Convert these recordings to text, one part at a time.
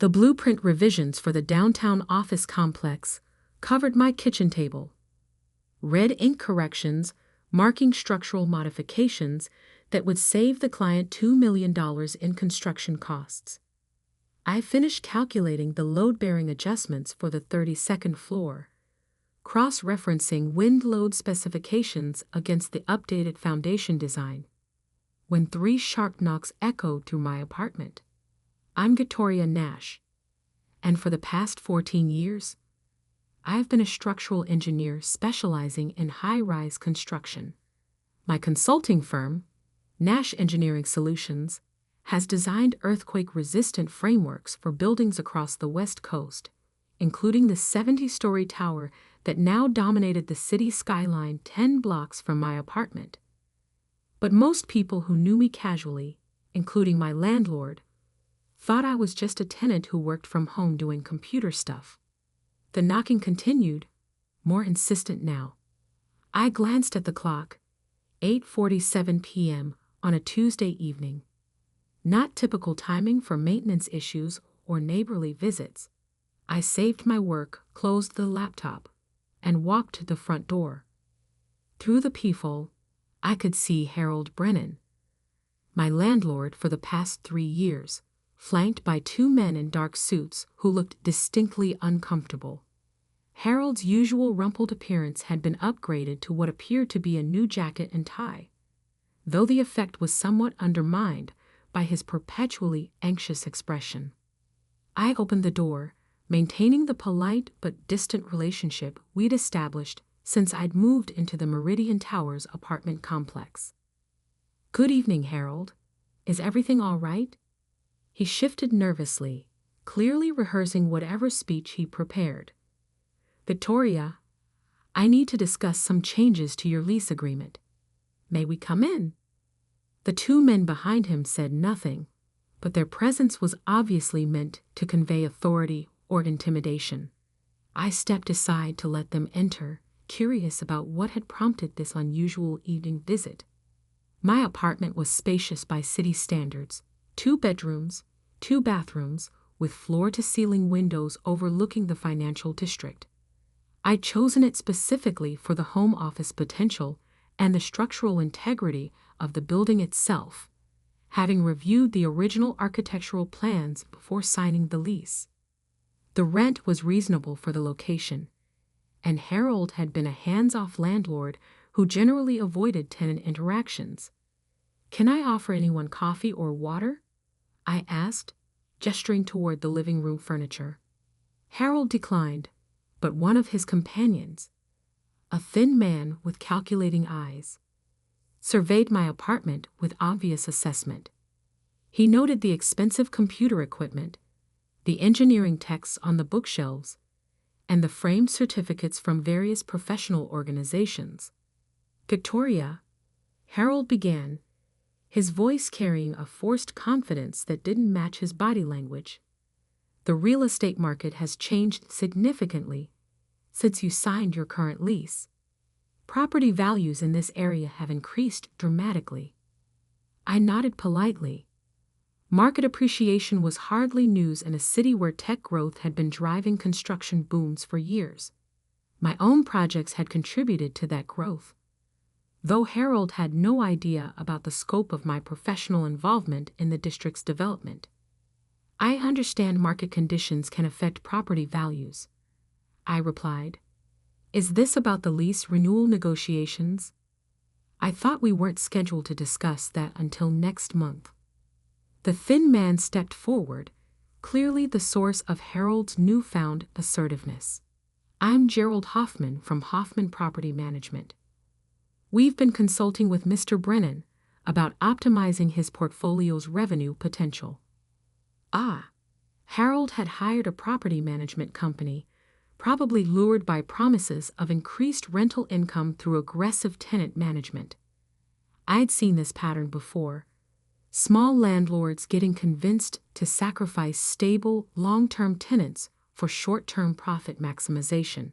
The blueprint revisions for the downtown office complex covered my kitchen table. Red ink corrections marking structural modifications that would save the client $2 million in construction costs. I finished calculating the load-bearing adjustments for the 32nd floor, cross-referencing wind load specifications against the updated foundation design, when 3 sharp knocks echoed through my apartment. I'm Victoria Nash, and for the past 14 years, I've been a structural engineer specializing in high-rise construction. My consulting firm, Nash Engineering Solutions, has designed earthquake-resistant frameworks for buildings across the West Coast, including the 70-story tower that now dominated the city skyline 10 blocks from my apartment. But most people who knew me casually, including my landlord, thought I was just a tenant who worked from home doing computer stuff. The knocking continued, more insistent now. I glanced at the clock, 8:47 p.m. on a Tuesday evening. Not typical timing for maintenance issues or neighborly visits. I saved my work, closed the laptop, and walked to the front door. Through the peephole, I could see Harold Brennan, my landlord for the past 3 years, flanked by 2 men in dark suits who looked distinctly uncomfortable. Harold's usual rumpled appearance had been upgraded to what appeared to be a new jacket and tie, though the effect was somewhat undermined by his perpetually anxious expression. I opened the door, maintaining the polite but distant relationship we'd established since I'd moved into the Meridian Towers apartment complex. "Good evening, Harold. Is everything all right?" He shifted nervously, clearly rehearsing whatever speech he prepared. "Victoria, I need to discuss some changes to your lease agreement. May we come in?" The 2 men behind him said nothing, but their presence was obviously meant to convey authority or intimidation. I stepped aside to let them enter, curious about what had prompted this unusual evening visit. My apartment was spacious by city standards, 2 bedrooms, 2 bathrooms, with floor-to-ceiling windows overlooking the financial district. I'd chosen it specifically for the home office potential and the structural integrity of the building itself, having reviewed the original architectural plans before signing the lease. The rent was reasonable for the location, and Harold had been a hands-off landlord who generally avoided tenant interactions. "Can I offer anyone coffee or water?" I asked, gesturing toward the living room furniture. Harold declined, but one of his companions, a thin man with calculating eyes, surveyed my apartment with obvious assessment. He noted the expensive computer equipment, the engineering texts on the bookshelves, and the framed certificates from various professional organizations. "Victoria," Harold began, his voice carrying a forced confidence that didn't match his body language. "The real estate market has changed significantly since you signed your current lease. Property values in this area have increased dramatically." I nodded politely. Market appreciation was hardly news in a city where tech growth had been driving construction booms for years. My own projects had contributed to that growth, though Harold had no idea about the scope of my professional involvement in the district's development. "I understand market conditions can affect property values," I replied. "Is this about the lease renewal negotiations?" "I thought we weren't scheduled to discuss that until next month." The thin man stepped forward, clearly the source of Harold's newfound assertiveness. "I'm Gerald Hoffman from Hoffman Property Management. We've been consulting with Mr. Brennan about optimizing his portfolio's revenue potential." Ah, Harold had hired a property management company, probably lured by promises of increased rental income through aggressive tenant management. I'd seen this pattern before. Small landlords getting convinced to sacrifice stable, long-term tenants for short-term profit maximization.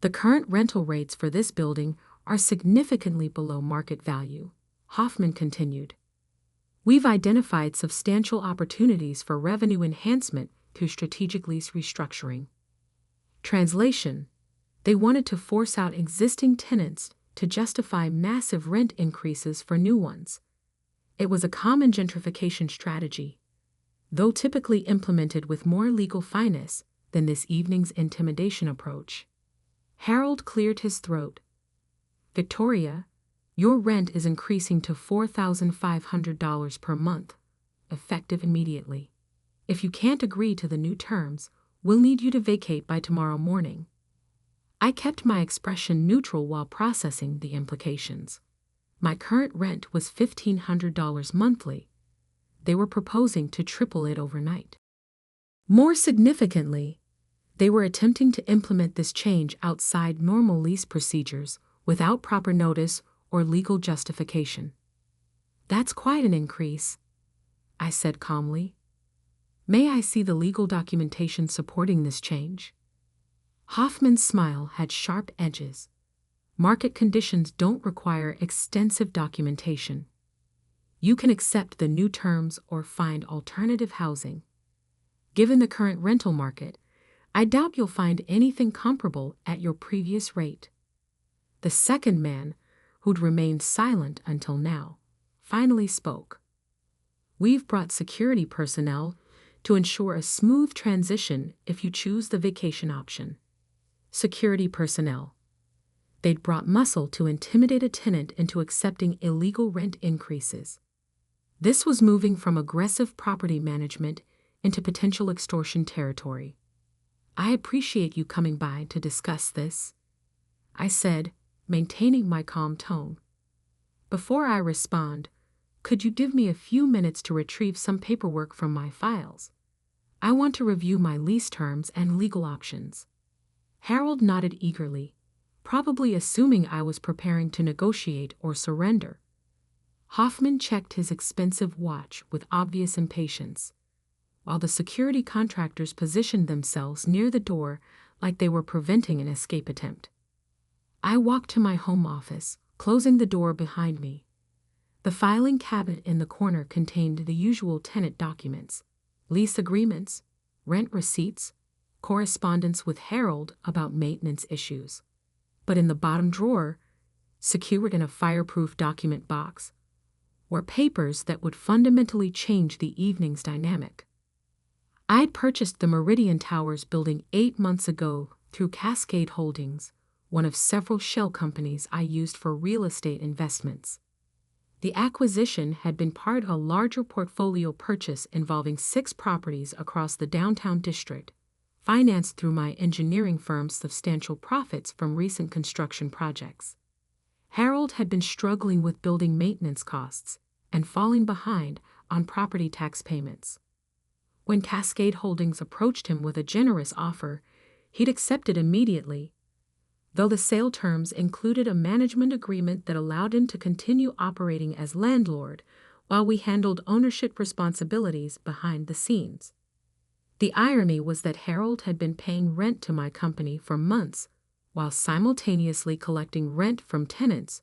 "The current rental rates for this building are significantly below market value," Hoffman continued. "We've identified substantial opportunities for revenue enhancement through strategic lease restructuring. Translation: they wanted to force out existing tenants to justify massive rent increases for new ones. It was a common gentrification strategy, though typically implemented with more legal finesse than this evening's intimidation approach. Harold cleared his throat. "Victoria, your rent is increasing to $4,500 per month, effective immediately. If you can't agree to the new terms, we'll need you to vacate by tomorrow morning." I kept my expression neutral while processing the implications. My current rent was $1,500 monthly. They were proposing to triple it overnight. More significantly, they were attempting to implement this change outside normal lease procedures without proper notice or legal justification. "That's quite an increase," I said calmly. "May I see the legal documentation supporting this change?" Hoffman's smile had sharp edges. "Market conditions don't require extensive documentation. You can accept the new terms or find alternative housing. Given the current rental market, I doubt you'll find anything comparable at your previous rate." The second man, who'd remained silent until now, finally spoke. "We've brought security personnel to ensure a smooth transition if you choose the vacation option." Security personnel. They'd brought muscle to intimidate a tenant into accepting illegal rent increases. This was moving from aggressive property management into potential extortion territory. "I appreciate you coming by to discuss this," I said, maintaining my calm tone. "Before I respond, could you give me a few minutes to retrieve some paperwork from my files? I want to review my lease terms and legal options." Harold nodded eagerly, probably assuming I was preparing to negotiate or surrender. Hoffman checked his expensive watch with obvious impatience, while the security contractors positioned themselves near the door like they were preventing an escape attempt. I walked to my home office, closing the door behind me. The filing cabinet in the corner contained the usual tenant documents: lease agreements, rent receipts, correspondence with Harold about maintenance issues. But in the bottom drawer, secured in a fireproof document box, were papers that would fundamentally change the evening's dynamic. I'd purchased the Meridian Towers building 8 months ago through Cascade Holdings, one of several shell companies I used for real estate investments. The acquisition had been part of a larger portfolio purchase involving 6 properties across the downtown district, financed through my engineering firm's substantial profits from recent construction projects. Harold had been struggling with building maintenance costs and falling behind on property tax payments. When Cascade Holdings approached him with a generous offer, he'd accepted immediately, though the sale terms included a management agreement that allowed him to continue operating as landlord while we handled ownership responsibilities behind the scenes. The irony was that Harold had been paying rent to my company for months while simultaneously collecting rent from tenants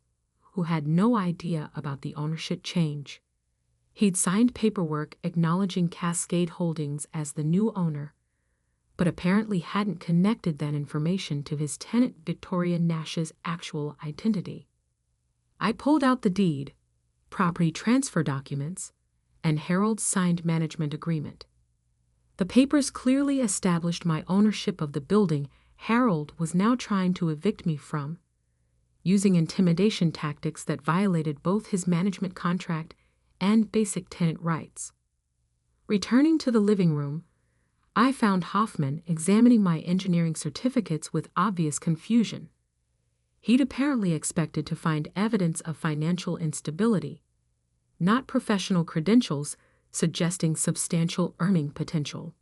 who had no idea about the ownership change. He'd signed paperwork acknowledging Cascade Holdings as the new owner, but apparently hadn't connected that information to his tenant Victoria Nash's actual identity. I pulled out the deed, property transfer documents, and Harold's signed management agreement. The papers clearly established my ownership of the building Harold was now trying to evict me from, using intimidation tactics that violated both his management contract and basic tenant rights. Returning to the living room, I found Hoffman examining my engineering certificates with obvious confusion. He'd apparently expected to find evidence of financial instability, not professional credentials suggesting substantial earning potential.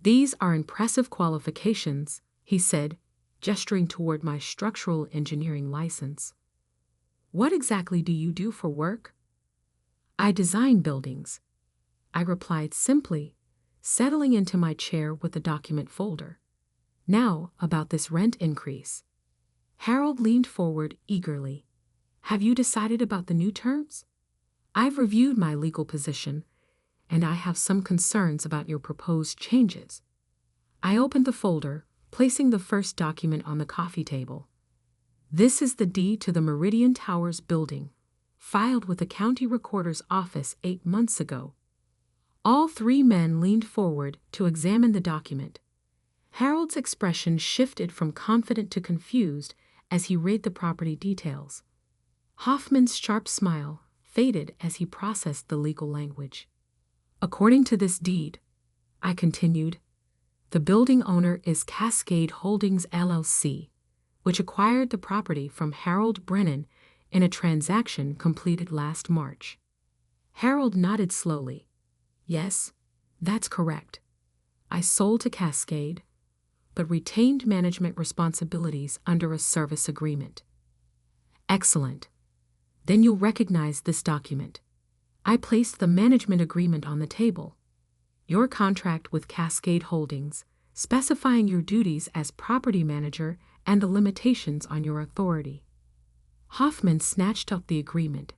"These are impressive qualifications," he said, gesturing toward my structural engineering license. "What exactly do you do for work?" "I design buildings," I replied simply, settling into my chair with the document folder. "Now, about this rent increase." Harold leaned forward eagerly. "Have you decided about the new terms?" "I've reviewed my legal position, and I have some concerns about your proposed changes. I opened the folder, placing the first document on the coffee table. This is the deed to the Meridian Towers building, filed with the county recorder's office 8 months ago. All three men leaned forward to examine the document. Harold's expression shifted from confident to confused as he read the property details. Hoffman's sharp smile faded as he processed the legal language. According to this deed, I continued, the building owner is Cascade Holdings LLC, which acquired the property from Harold Brennan in a transaction completed last March. Harold nodded slowly. Yes, that's correct. I sold to Cascade, but retained management responsibilities under a service agreement. Excellent. Then you'll recognize this document. I placed the management agreement on the table. Your contract with Cascade Holdings, specifying your duties as property manager and the limitations on your authority. Hoffman snatched up the agreement,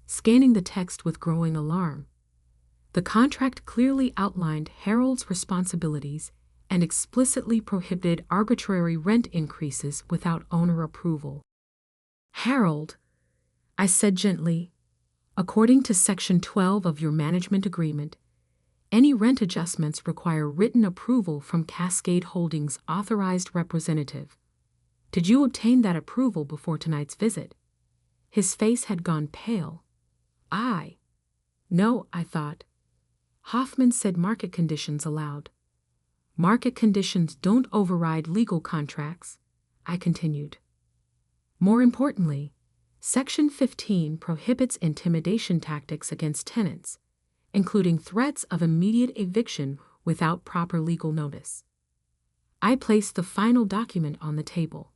scanning the text with growing alarm. The contract clearly outlined Harold's responsibilities and explicitly prohibited arbitrary rent increases without owner approval. Harold, I said gently, according to Section 12 of your management agreement, any rent adjustments require written approval from Cascade Holdings' authorized representative. Did you obtain that approval before tonight's visit? His face had gone pale. No, I thought. Hoffman said market conditions allowed. Market conditions don't override legal contracts, I continued. More importantly, Section 15 prohibits intimidation tactics against tenants, including threats of immediate eviction without proper legal notice. I placed the final document on the table.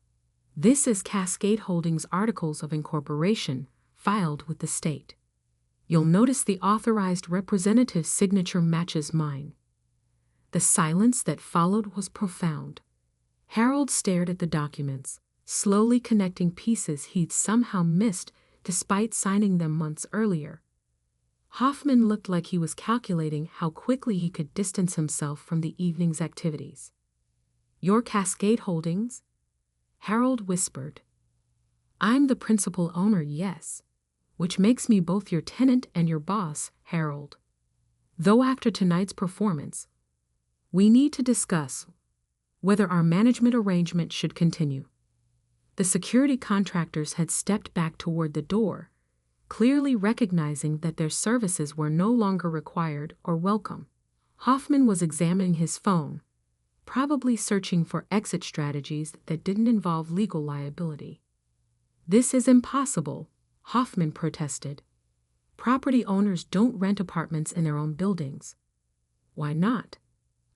This is Cascade Holdings' Articles of Incorporation, filed with the state. You'll notice the authorized representative's signature matches mine. The silence that followed was profound. Harold stared at the documents, slowly connecting pieces he'd somehow missed despite signing them months earlier. Hoffman looked like he was calculating how quickly he could distance himself from the evening's activities. Your Cascade Holdings? Harold whispered. I'm the principal owner, yes, which makes me both your tenant and your boss, Harold. Though after tonight's performance, we need to discuss whether our management arrangement should continue. The security contractors had stepped back toward the door, clearly recognizing that their services were no longer required or welcome. Hoffman was examining his phone, probably searching for exit strategies that didn't involve legal liability. This is impossible, Hoffman protested. Property owners don't rent apartments in their own buildings. Why not?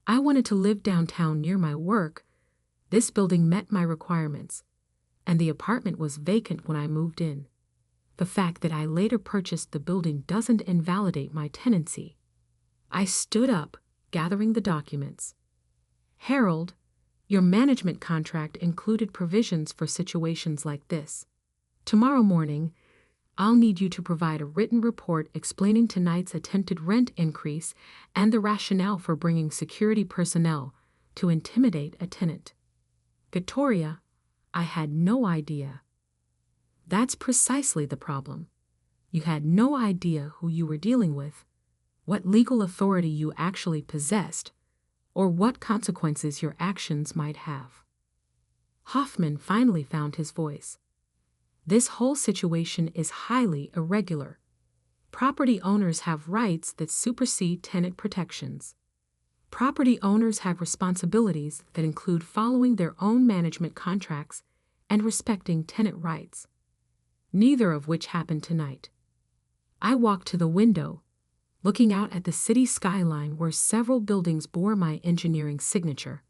I wanted to live downtown near my work. This building met my requirements, and the apartment was vacant when I moved in. The fact that I later purchased the building doesn't invalidate my tenancy. I stood up, gathering the documents. Harold, your management contract included provisions for situations like this. Tomorrow morning, I'll need you to provide a written report explaining tonight's attempted rent increase and the rationale for bringing security personnel to intimidate a tenant. Victoria, I had no idea. That's precisely the problem. You had no idea who you were dealing with, what legal authority you actually possessed, or what consequences your actions might have. Hoffman finally found his voice. This whole situation is highly irregular. Property owners have rights that supersede tenant protections. Property owners have responsibilities that include following their own management contracts and respecting tenant rights, neither of which happened tonight. I walked to the window, looking out at the city skyline where several buildings bore my engineering signature.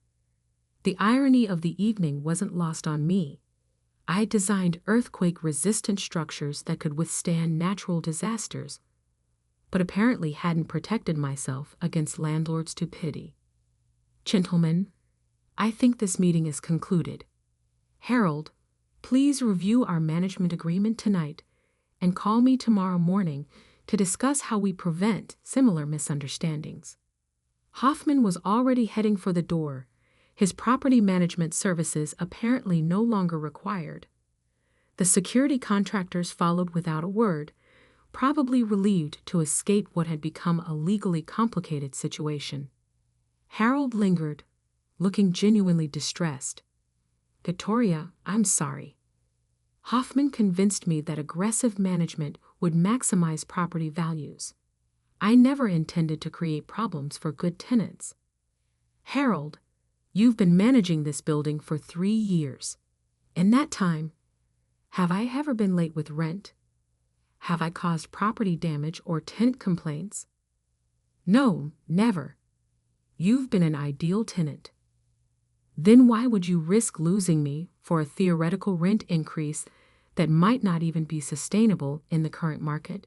The irony of the evening wasn't lost on me. I designed earthquake-resistant structures that could withstand natural disasters, but apparently hadn't protected myself against landlord stupidity. Gentlemen, I think this meeting is concluded. Harold, please review our management agreement tonight and call me tomorrow morning to discuss how we prevent similar misunderstandings. Hoffman was already heading for the door, his property management services apparently no longer required. The security contractors followed without a word, probably relieved to escape what had become a legally complicated situation. Harold lingered, looking genuinely distressed. "Victoria, I'm sorry. Hoffman convinced me that aggressive management would maximize property values. I never intended to create problems for good tenants." "Harold, you've been managing this building for 3 years. In that time, have I ever been late with rent? Have I caused property damage or tenant complaints?" "No, never. You've been an ideal tenant. Then why would you risk losing me for a theoretical rent increase that might not even be sustainable in the current market?"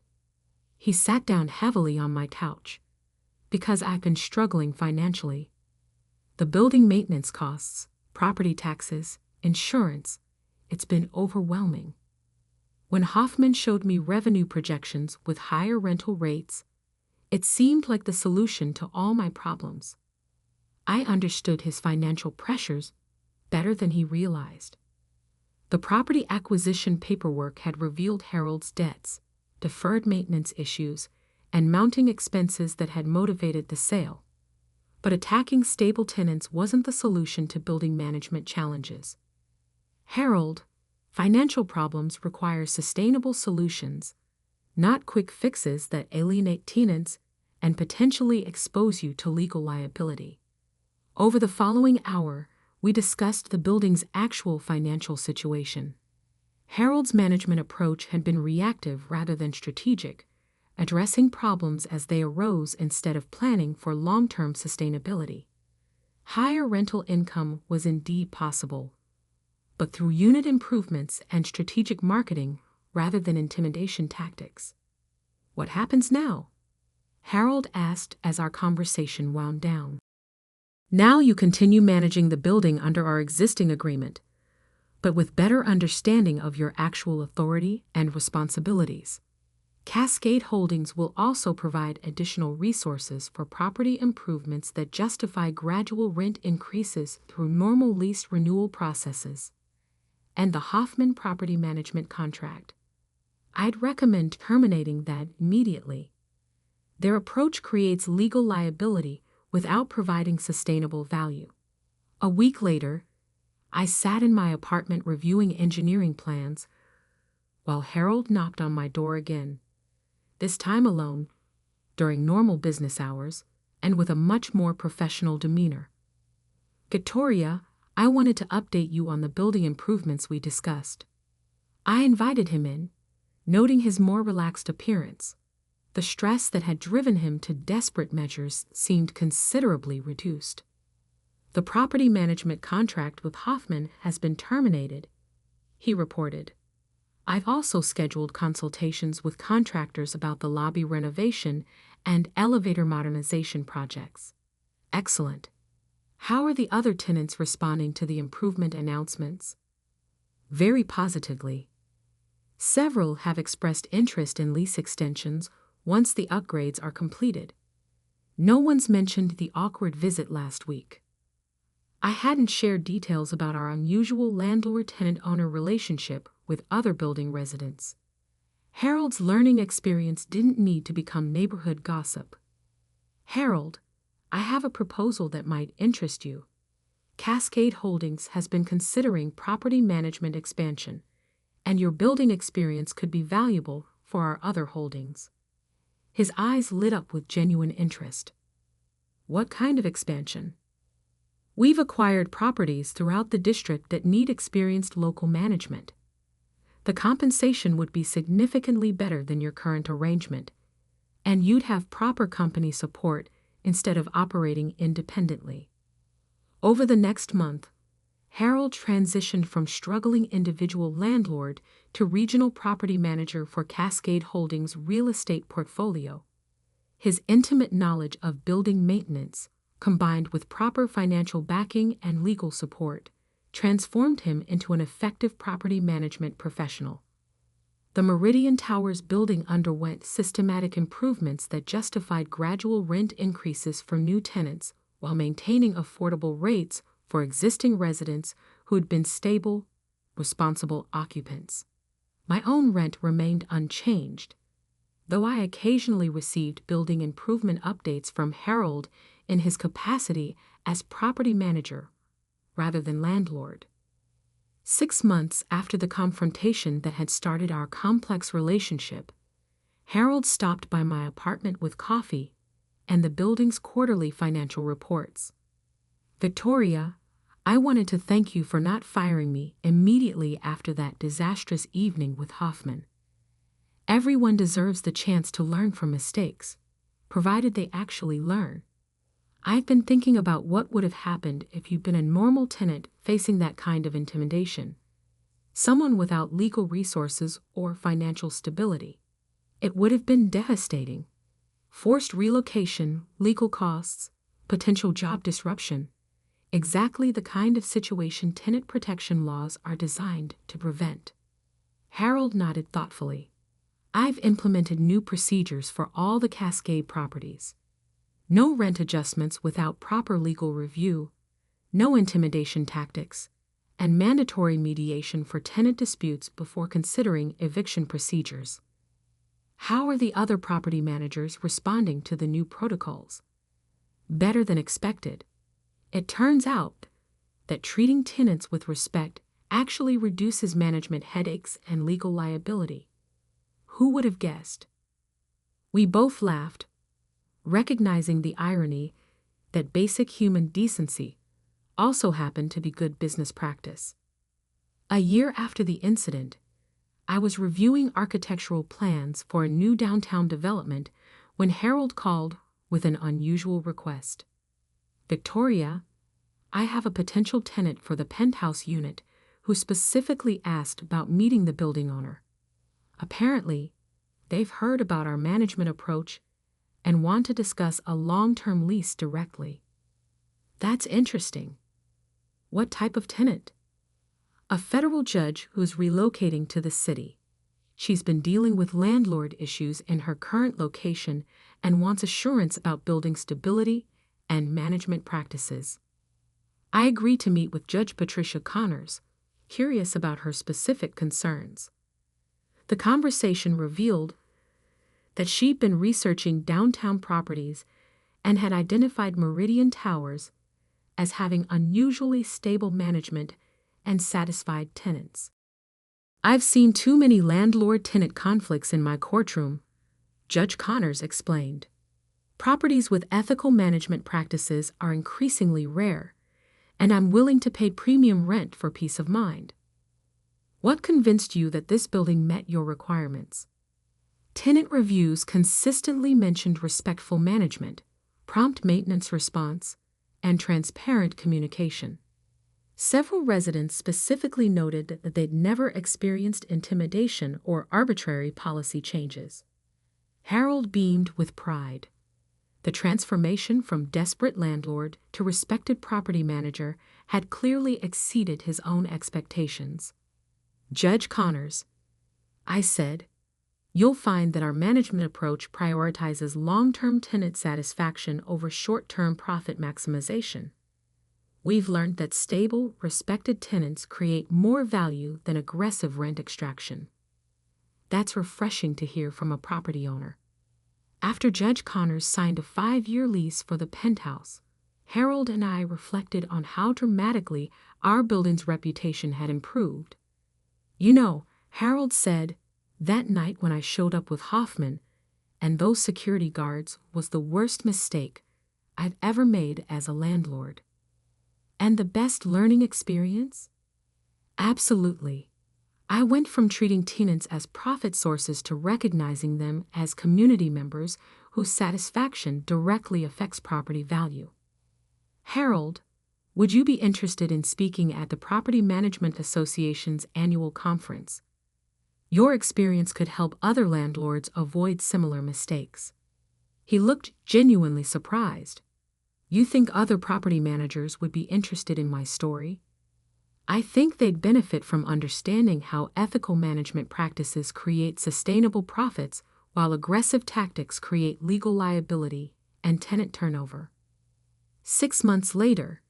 He sat down heavily on my couch. "Because I've been struggling financially. The building maintenance costs, property taxes, insurance, it's been overwhelming. When Hoffman showed me revenue projections with higher rental rates, it seemed like the solution to all my problems. I understood his financial pressures better than he realized. The property acquisition paperwork had revealed Harold's debts, deferred maintenance issues, and mounting expenses that had motivated the sale. But attacking stable tenants wasn't the solution to building management challenges. "Harold, financial problems require sustainable solutions, not quick fixes that alienate tenants and potentially expose you to legal liability." Over the following hour, we discussed the building's actual financial situation. Harold's management approach had been reactive rather than strategic, addressing problems as they arose instead of planning for long-term sustainability. Higher rental income was indeed possible, but through unit improvements and strategic marketing rather than intimidation tactics. "What happens now?" Harold asked as our conversation wound down. "Now you continue managing the building under our existing agreement, but with better understanding of your actual authority and responsibilities. Cascade Holdings will also provide additional resources for property improvements that justify gradual rent increases through normal lease renewal processes." And the Hoffman property management contract. I'd recommend terminating that immediately. Their approach creates legal liability without providing sustainable value. A week later, I sat in my apartment reviewing engineering plans while Harold knocked on my door again, this time alone, during normal business hours, and with a much more professional demeanor. "Victoria, I wanted to update you on the building improvements we discussed." I invited him in, noting his more relaxed appearance. The stress that had driven him to desperate measures seemed considerably reduced. "The property management contract with Hoffman has been terminated," he reported. "I've also scheduled consultations with contractors about the lobby renovation and elevator modernization projects." "Excellent. How are the other tenants responding to the improvement announcements?" "Very positively. Several have expressed interest in lease extensions once the upgrades are completed. No one's mentioned the awkward visit last week." I hadn't shared details about our unusual landlord-tenant-owner relationship with other building residents. Harold's learning experience didn't need to become neighborhood gossip. "Harold, I have a proposal that might interest you. Cascade Holdings has been considering property management expansion, and your building experience could be valuable for our other holdings." His eyes lit up with genuine interest. "What kind of expansion?" "We've acquired properties throughout the district that need experienced local management. The compensation would be significantly better than your current arrangement, and you'd have proper company support instead of operating independently." Over the next month, Harold transitioned from struggling individual landlord to regional property manager for Cascade Holdings' real estate portfolio. His intimate knowledge of building maintenance, combined with proper financial backing and legal support, transformed him into an effective property management professional. The Meridian Towers building underwent systematic improvements that justified gradual rent increases for new tenants while maintaining affordable rates for existing residents who had been stable, responsible occupants. My own rent remained unchanged, though I occasionally received building improvement updates from Harold in his capacity as property manager rather than landlord. 6 months after the confrontation that had started our complex relationship, Harold stopped by my apartment with coffee and the building's quarterly financial reports. "Victoria, I wanted to thank you for not firing me immediately after that disastrous evening with Hoffman. Everyone deserves the chance to learn from mistakes, provided they actually learn. I've been thinking about what would have happened if you'd been a normal tenant facing that kind of intimidation. Someone without legal resources or financial stability. It would have been devastating. Forced relocation, legal costs, potential job disruption. Exactly the kind of situation tenant protection laws are designed to prevent." Harold nodded thoughtfully. "I've implemented new procedures for all the Cascade properties. No rent adjustments without proper legal review, no intimidation tactics, and mandatory mediation for tenant disputes before considering eviction procedures." "How are the other property managers responding to the new protocols?" "Better than expected. It turns out that treating tenants with respect actually reduces management headaches and legal liability." Who would have guessed? We both laughed, recognizing the irony that basic human decency also happened to be good business practice. A year after the incident, I was reviewing architectural plans for a new downtown development when Harold called with an unusual request. "Victoria, I have a potential tenant for the penthouse unit who specifically asked about meeting the building owner. Apparently, they've heard about our management approach and want to discuss a long-term lease directly." "That's interesting. What type of tenant?" "A federal judge who's relocating to the city. She's been dealing with landlord issues in her current location and wants assurance about building stability and management practices." I agreed to meet with Judge Patricia Connors, curious about her specific concerns. The conversation revealed that she'd been researching downtown properties and had identified Meridian Towers as having unusually stable management and satisfied tenants. "I've seen too many landlord-tenant conflicts in my courtroom," Judge Connors explained. "Properties with ethical management practices are increasingly rare, and I'm willing to pay premium rent for peace of mind." "What convinced you that this building met your requirements?" "Tenant reviews consistently mentioned respectful management, prompt maintenance response, and transparent communication. Several residents specifically noted that they'd never experienced intimidation or arbitrary policy changes." Harold beamed with pride. The transformation from desperate landlord to respected property manager had clearly exceeded his own expectations. "Judge Connors," I said, "you'll find that our management approach prioritizes long-term tenant satisfaction over short-term profit maximization. We've learned that stable, respected tenants create more value than aggressive rent extraction." That's refreshing to hear from a property owner. After Judge Connors signed a 5-year lease for the penthouse, Harold and I reflected on how dramatically our building's reputation had improved. "You know," Harold said, "that night when I showed up with Hoffman and those security guards was the worst mistake I've ever made as a landlord." "And the best learning experience?" "Absolutely. I went from treating tenants as profit sources to recognizing them as community members whose satisfaction directly affects property value." "Harold, would you be interested in speaking at the Property Management Association's annual conference? Your experience could help other landlords avoid similar mistakes." He looked genuinely surprised. "You think other property managers would be interested in my story?" I think they'd benefit from understanding how ethical management practices create sustainable profits while aggressive tactics create legal liability and tenant turnover. 6 months later,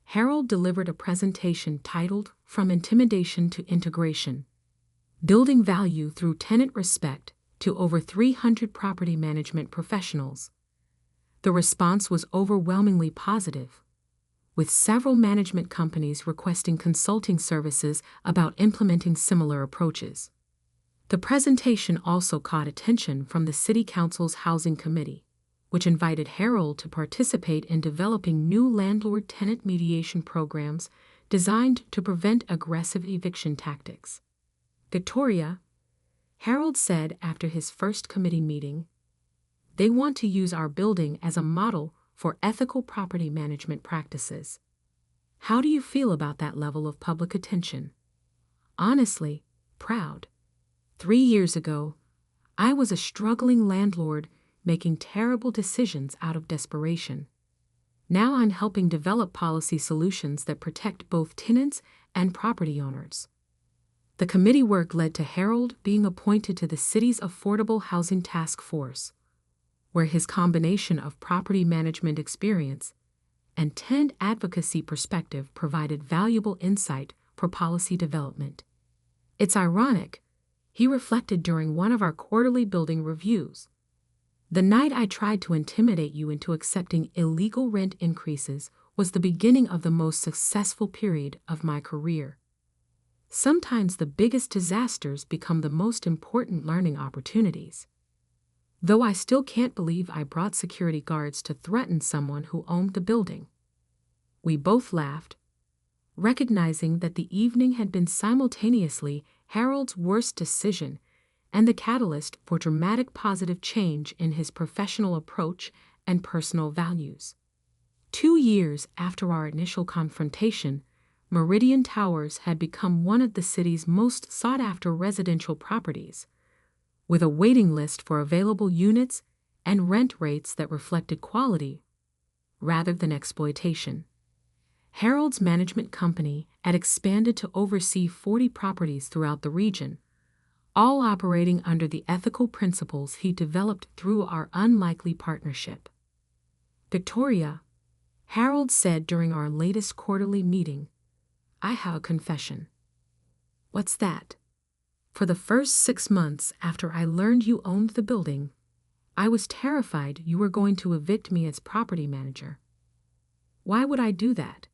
Harold delivered a presentation titled From Intimidation to Integration: Building Value Through Tenant Respect to over 300 property management professionals. The response was overwhelmingly positive, with several management companies requesting consulting services about implementing similar approaches. The presentation also caught attention from the City Council's Housing Committee, which invited Harold to participate in developing new landlord-tenant mediation programs designed to prevent aggressive eviction tactics. Victoria, Harold said after his first committee meeting, they want to use our building as a model for ethical property management practices. How do you feel about that level of public attention? Honestly, proud. 3 years ago, I was a struggling landlord making terrible decisions out of desperation. Now I'm helping develop policy solutions that protect both tenants and property owners. The committee work led to Harold being appointed to the city's Affordable Housing Task Force, where his combination of property management experience and tenant advocacy perspective provided valuable insight for policy development. It's ironic, he reflected during one of our quarterly building reviews. The night I tried to intimidate you into accepting illegal rent increases was the beginning of the most successful period of my career. Sometimes the biggest disasters become the most important learning opportunities. Though I still can't believe I brought security guards to threaten someone who owned the building. We both laughed, recognizing that the evening had been simultaneously Harold's worst decision and the catalyst for dramatic positive change in his professional approach and personal values. 2 years after our initial confrontation, Meridian Towers had become one of the city's most sought-after residential properties, with a waiting list for available units and rent rates that reflected quality rather than exploitation. Harold's management company had expanded to oversee 40 properties throughout the region, all operating under the ethical principles he developed through our unlikely partnership. Victoria, Harold said during our latest quarterly meeting, I have a confession. What's that? For the first 6 months after I learned you owned the building, I was terrified you were going to evict me as property manager. Why would I do that?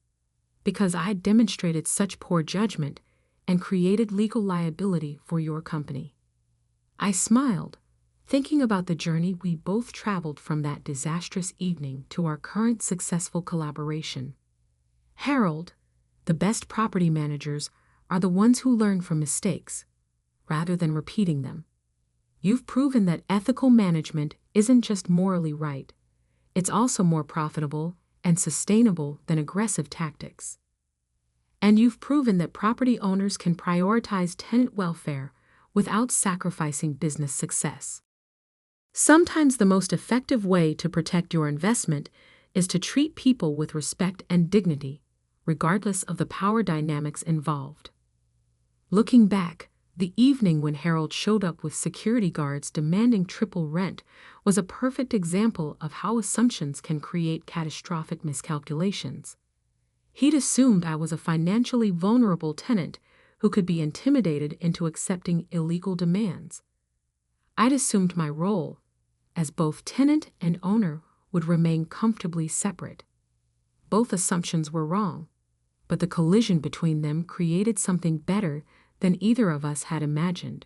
Because I demonstrated such poor judgment and created legal liability for your company. I smiled, thinking about the journey we both traveled from that disastrous evening to our current successful collaboration. Harold, the best property managers are the ones who learn from mistakes, rather than repeating them. You've proven that ethical management isn't just morally right, it's also more profitable and sustainable than aggressive tactics. And you've proven that property owners can prioritize tenant welfare without sacrificing business success. Sometimes the most effective way to protect your investment is to treat people with respect and dignity, regardless of the power dynamics involved. Looking back, the evening when Harold showed up with security guards demanding triple rent was a perfect example of how assumptions can create catastrophic miscalculations. He'd assumed I was a financially vulnerable tenant who could be intimidated into accepting illegal demands. I'd assumed my role, as both tenant and owner, would remain comfortably separate. Both assumptions were wrong, but the collision between them created something better than either of us had imagined.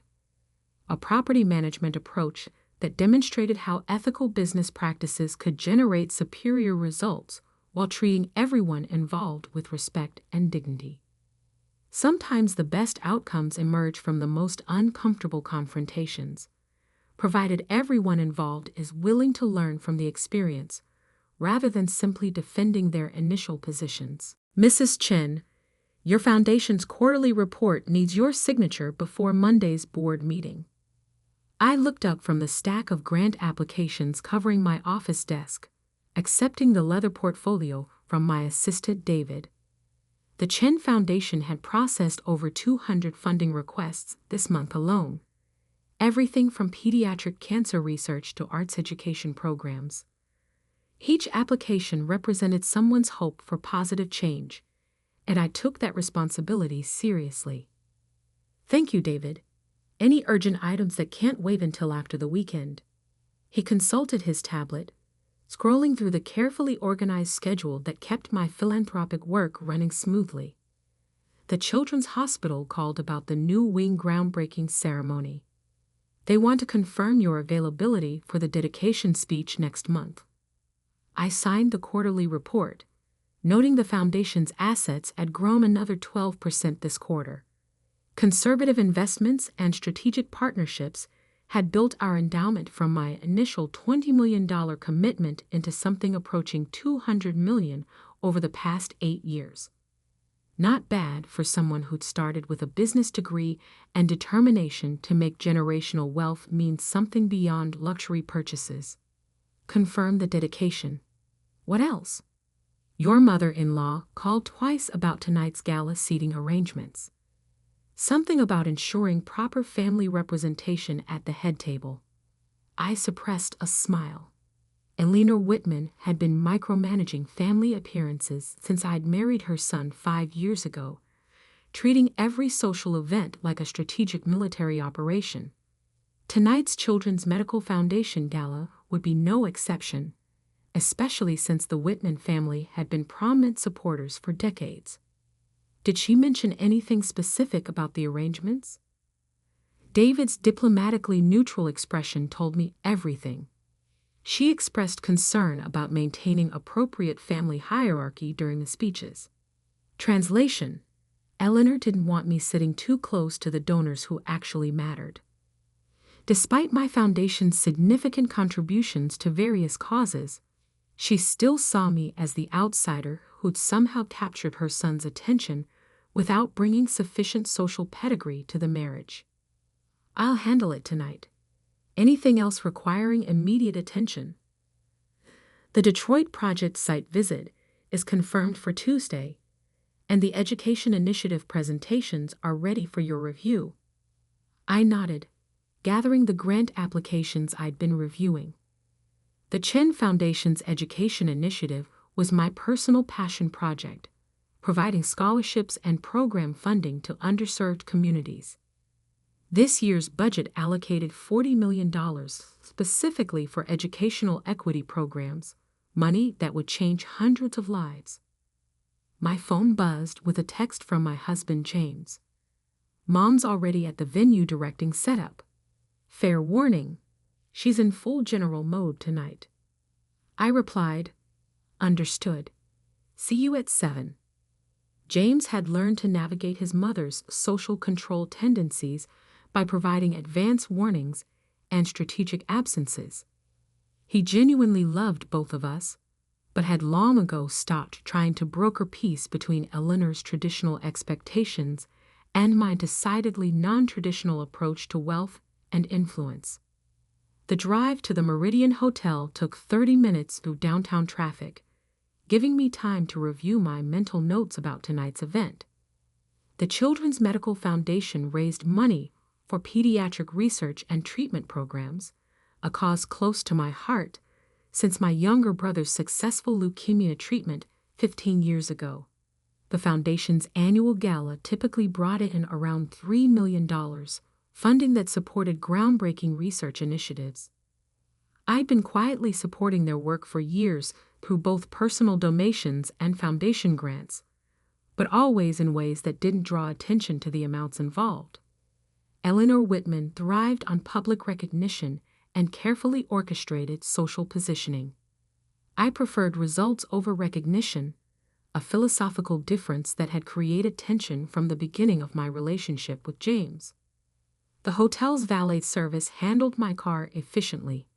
A property management approach that demonstrated how ethical business practices could generate superior results while treating everyone involved with respect and dignity. Sometimes the best outcomes emerge from the most uncomfortable confrontations, provided everyone involved is willing to learn from the experience rather than simply defending their initial positions. Mrs. Chen, your foundation's quarterly report needs your signature before Monday's board meeting. I looked up from the stack of grant applications covering my office desk, accepting the leather portfolio from my assistant David. The Chen Foundation had processed over 200 funding requests this month alone. Everything from pediatric cancer research to arts education programs. Each application represented someone's hope for positive change, and I took that responsibility seriously. Thank you, David. Any urgent items that can't wait until after the weekend? He consulted his tablet, scrolling through the carefully organized schedule that kept my philanthropic work running smoothly. The Children's Hospital called about the new wing groundbreaking ceremony. They want to confirm your availability for the dedication speech next month. I signed the quarterly report, noting the foundation's assets had grown another 12% this quarter. Conservative investments and strategic partnerships had built our endowment from my initial $20 million commitment into something approaching $200 million over the past 8 years. Not bad for someone who'd started with a business degree and determination to make generational wealth mean something beyond luxury purchases. Confirm the dedication. What else? Your mother-in-law called twice about tonight's gala seating arrangements. Something about ensuring proper family representation at the head table. I suppressed a smile. Eleanor Whitman had been micromanaging family appearances since I'd married her son 5 years ago, treating every social event like a strategic military operation. Tonight's Children's Medical Foundation Gala would be no exception, especially since the Whitman family had been prominent supporters for decades. Did she mention anything specific about the arrangements? David's diplomatically neutral expression told me everything. She expressed concern about maintaining appropriate family hierarchy during the speeches. Translation: Eleanor didn't want me sitting too close to the donors who actually mattered. Despite my foundation's significant contributions to various causes, she still saw me as the outsider who'd somehow captured her son's attention without bringing sufficient social pedigree to the marriage. I'll handle it tonight. Anything else requiring immediate attention? The Detroit project site visit is confirmed for Tuesday, and the Education Initiative presentations are ready for your review. I nodded, gathering the grant applications I'd been reviewing. The Chen Foundation's Education Initiative was my personal passion project, providing scholarships and program funding to underserved communities. This year's budget allocated $40 million specifically for educational equity programs, money that would change hundreds of lives. My phone buzzed with a text from my husband, James. Mom's already at the venue directing setup. Fair warning, she's in full general mode tonight. I replied, understood. See you at 7. James had learned to navigate his mother's social control tendencies by providing advance warnings and strategic absences. He genuinely loved both of us, but had long ago stopped trying to broker peace between Eleanor's traditional expectations and my decidedly non-traditional approach to wealth and influence. The drive to the Meridian Hotel took 30 minutes through downtown traffic, giving me time to review my mental notes about tonight's event. The Children's Medical Foundation raised money for pediatric research and treatment programs, a cause close to my heart since my younger brother's successful leukemia treatment 15 years ago. The foundation's annual gala typically brought in around $3 million, funding that supported groundbreaking research initiatives. I'd been quietly supporting their work for years through both personal donations and foundation grants, but always in ways that didn't draw attention to the amounts involved. Eleanor Whitman thrived on public recognition and carefully orchestrated social positioning. I preferred results over recognition, a philosophical difference that had created tension from the beginning of my relationship with James. The hotel's valet service handled my car efficiently,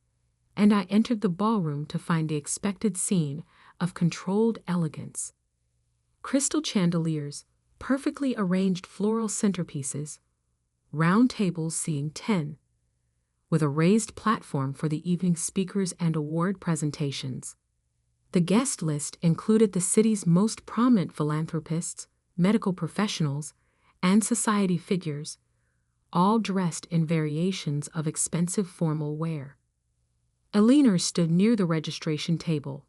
and I entered the ballroom to find the expected scene of controlled elegance. Crystal chandeliers, perfectly arranged floral centerpieces, round tables seating 10, with a raised platform for the evening speakers and award presentations. The guest list included the city's most prominent philanthropists, medical professionals, and society figures, all dressed in variations of expensive formal wear. Eleanor stood near the registration table,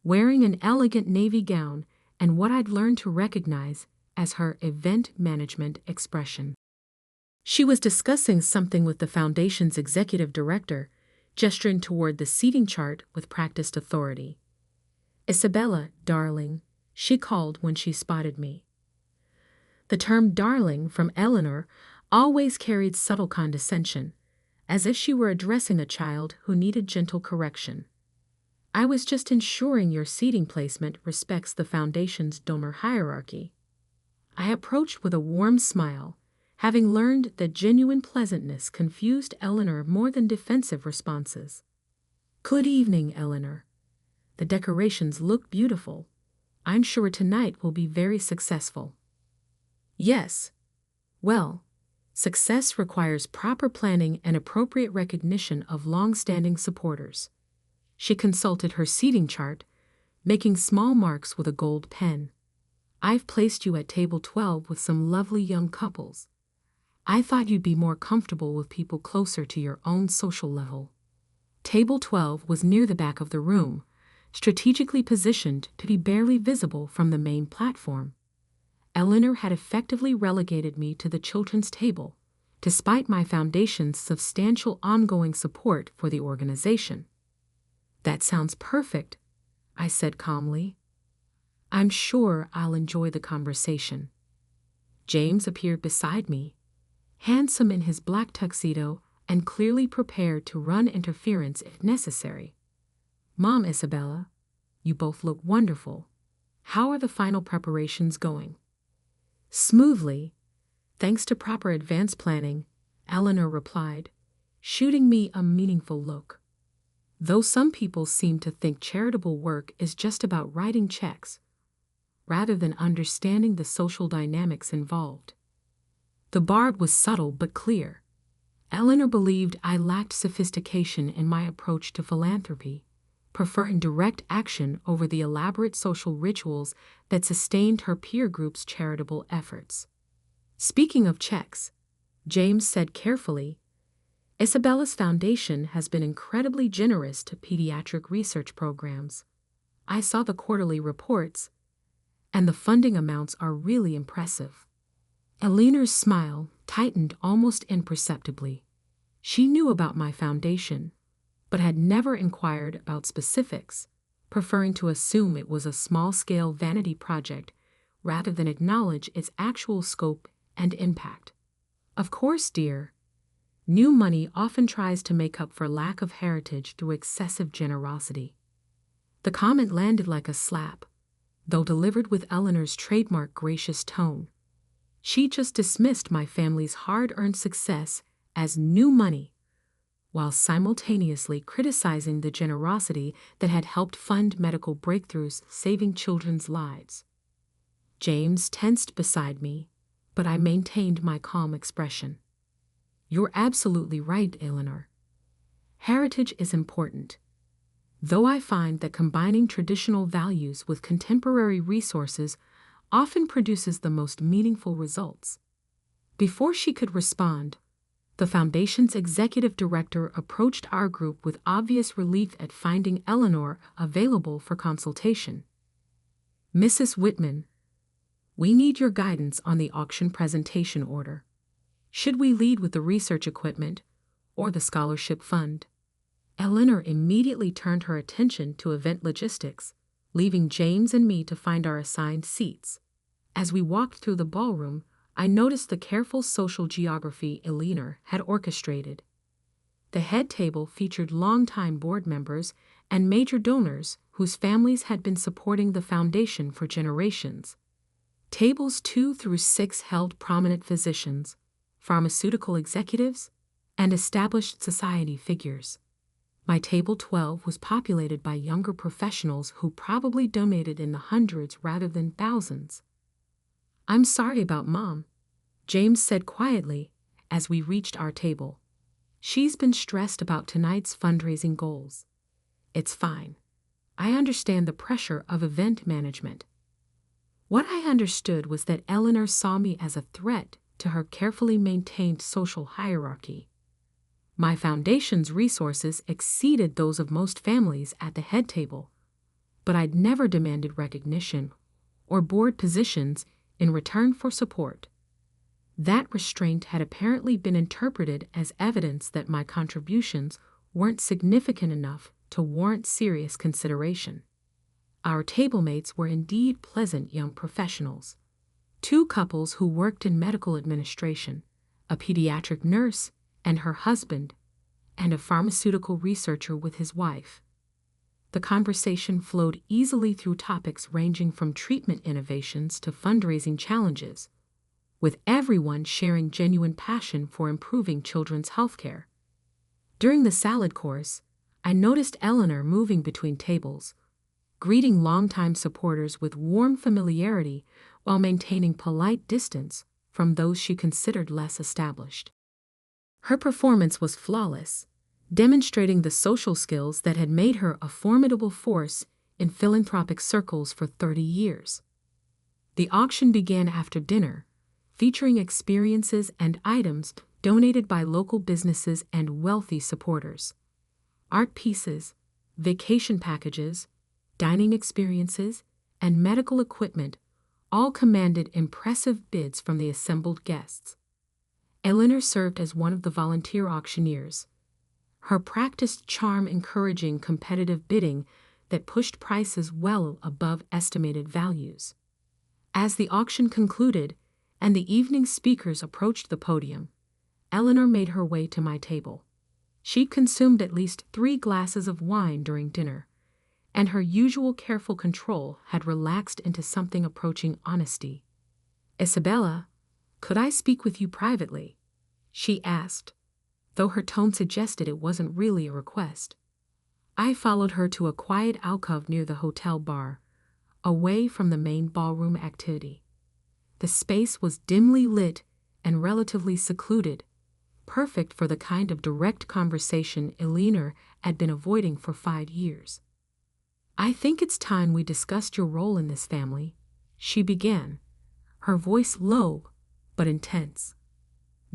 wearing an elegant navy gown and what I'd learned to recognize as her event management expression. She was discussing something with the foundation's executive director, gesturing toward the seating chart with practiced authority. "Isabella, darling," she called when she spotted me. The term darling from Eleanor always carried subtle condescension, as if she were addressing a child who needed gentle correction. "I was just ensuring your seating placement respects the foundation's donor hierarchy." I approached with a warm smile, having learned that genuine pleasantness confused Eleanor more than defensive responses. "Good evening, Eleanor. The decorations look beautiful. I'm sure tonight will be very successful." "Yes. Well, success requires proper planning and appropriate recognition of long-standing supporters." She consulted her seating chart, making small marks with a gold pen. "I've placed you at table 12 with some lovely young couples. I thought you'd be more comfortable with people closer to your own social level." Table 12 was near the back of the room, strategically positioned to be barely visible from the main platform. Eleanor had effectively relegated me to the children's table, despite my foundation's substantial ongoing support for the organization. "That sounds perfect," I said calmly. "I'm sure I'll enjoy the conversation." James appeared beside me, handsome in his black tuxedo and clearly prepared to run interference if necessary. "Mom, Isabella, you both look wonderful. How are the final preparations going?" "Smoothly, thanks to proper advance planning," Eleanor replied, shooting me a meaningful look. "Though some people seem to think charitable work is just about writing checks, rather than understanding the social dynamics involved." The barb was subtle but clear. Eleanor believed I lacked sophistication in my approach to philanthropy, preferring direct action over the elaborate social rituals that sustained her peer group's charitable efforts. "Speaking of checks," James said carefully, "Isabella's foundation has been incredibly generous to pediatric research programs. I saw the quarterly reports, and the funding amounts are really impressive." Eleanor's smile tightened almost imperceptibly. She knew about my foundation, but had never inquired about specifics, preferring to assume it was a small-scale vanity project rather than acknowledge its actual scope and impact. "Of course, dear. New money often tries to make up for lack of heritage through excessive generosity." The comment landed like a slap, though delivered with Eleanor's trademark gracious tone. She just dismissed my family's hard-earned success as new money, while simultaneously criticizing the generosity that had helped fund medical breakthroughs saving children's lives. James tensed beside me, but I maintained my calm expression. "You're absolutely right, Eleanor. Heritage is important, though I find that combining traditional values with contemporary resources often produces the most meaningful results." Before she could respond, the foundation's executive director approached our group with obvious relief at finding Eleanor available for consultation. "Mrs. Whitman, we need your guidance on the auction presentation order. Should we lead with the research equipment or the scholarship fund?" Eleanor immediately turned her attention to event logistics, leaving James and me to find our assigned seats. As we walked through the ballroom, I noticed the careful social geography Eleanor had orchestrated. The head table featured longtime board members and major donors whose families had been supporting the foundation for generations. Tables 2 through 6 held prominent physicians, pharmaceutical executives, and established society figures. My table 12 was populated by younger professionals who probably donated in the hundreds rather than thousands. "I'm sorry about Mom," James said quietly as we reached our table. "She's been stressed about tonight's fundraising goals." "It's fine. I understand the pressure of event management." What I understood was that Eleanor saw me as a threat to her carefully maintained social hierarchy. My foundation's resources exceeded those of most families at the head table, but I'd never demanded recognition or board positions in return for support. That restraint had apparently been interpreted as evidence that my contributions weren't significant enough to warrant serious consideration. Our tablemates were indeed pleasant young professionals. Two couples who worked in medical administration, a pediatric nurse and her husband, and a pharmaceutical researcher with his wife. The conversation flowed easily through topics ranging from treatment innovations to fundraising challenges, with everyone sharing genuine passion for improving children's health care. During the salad course, I noticed Eleanor moving between tables, greeting longtime supporters with warm familiarity while maintaining polite distance from those she considered less established. Her performance was flawless, demonstrating the social skills that had made her a formidable force in philanthropic circles for 30 years. The auction began after dinner, featuring experiences and items donated by local businesses and wealthy supporters. Art pieces, vacation packages, dining experiences, and medical equipment all commanded impressive bids from the assembled guests. Eleanor served as one of the volunteer auctioneers, her practiced charm encouraging competitive bidding that pushed prices well above estimated values. As the auction concluded and the evening speakers approached the podium, Eleanor made her way to my table. She consumed at least 3 glasses of wine during dinner, and her usual careful control had relaxed into something approaching honesty. "Isabella, could I speak with you privately?" she asked, though her tone suggested it wasn't really a request. I followed her to a quiet alcove near the hotel bar, away from the main ballroom activity. The space was dimly lit and relatively secluded, perfect for the kind of direct conversation Eleanor had been avoiding for 5 years. "I think it's time we discussed your role in this family," she began, her voice low but intense.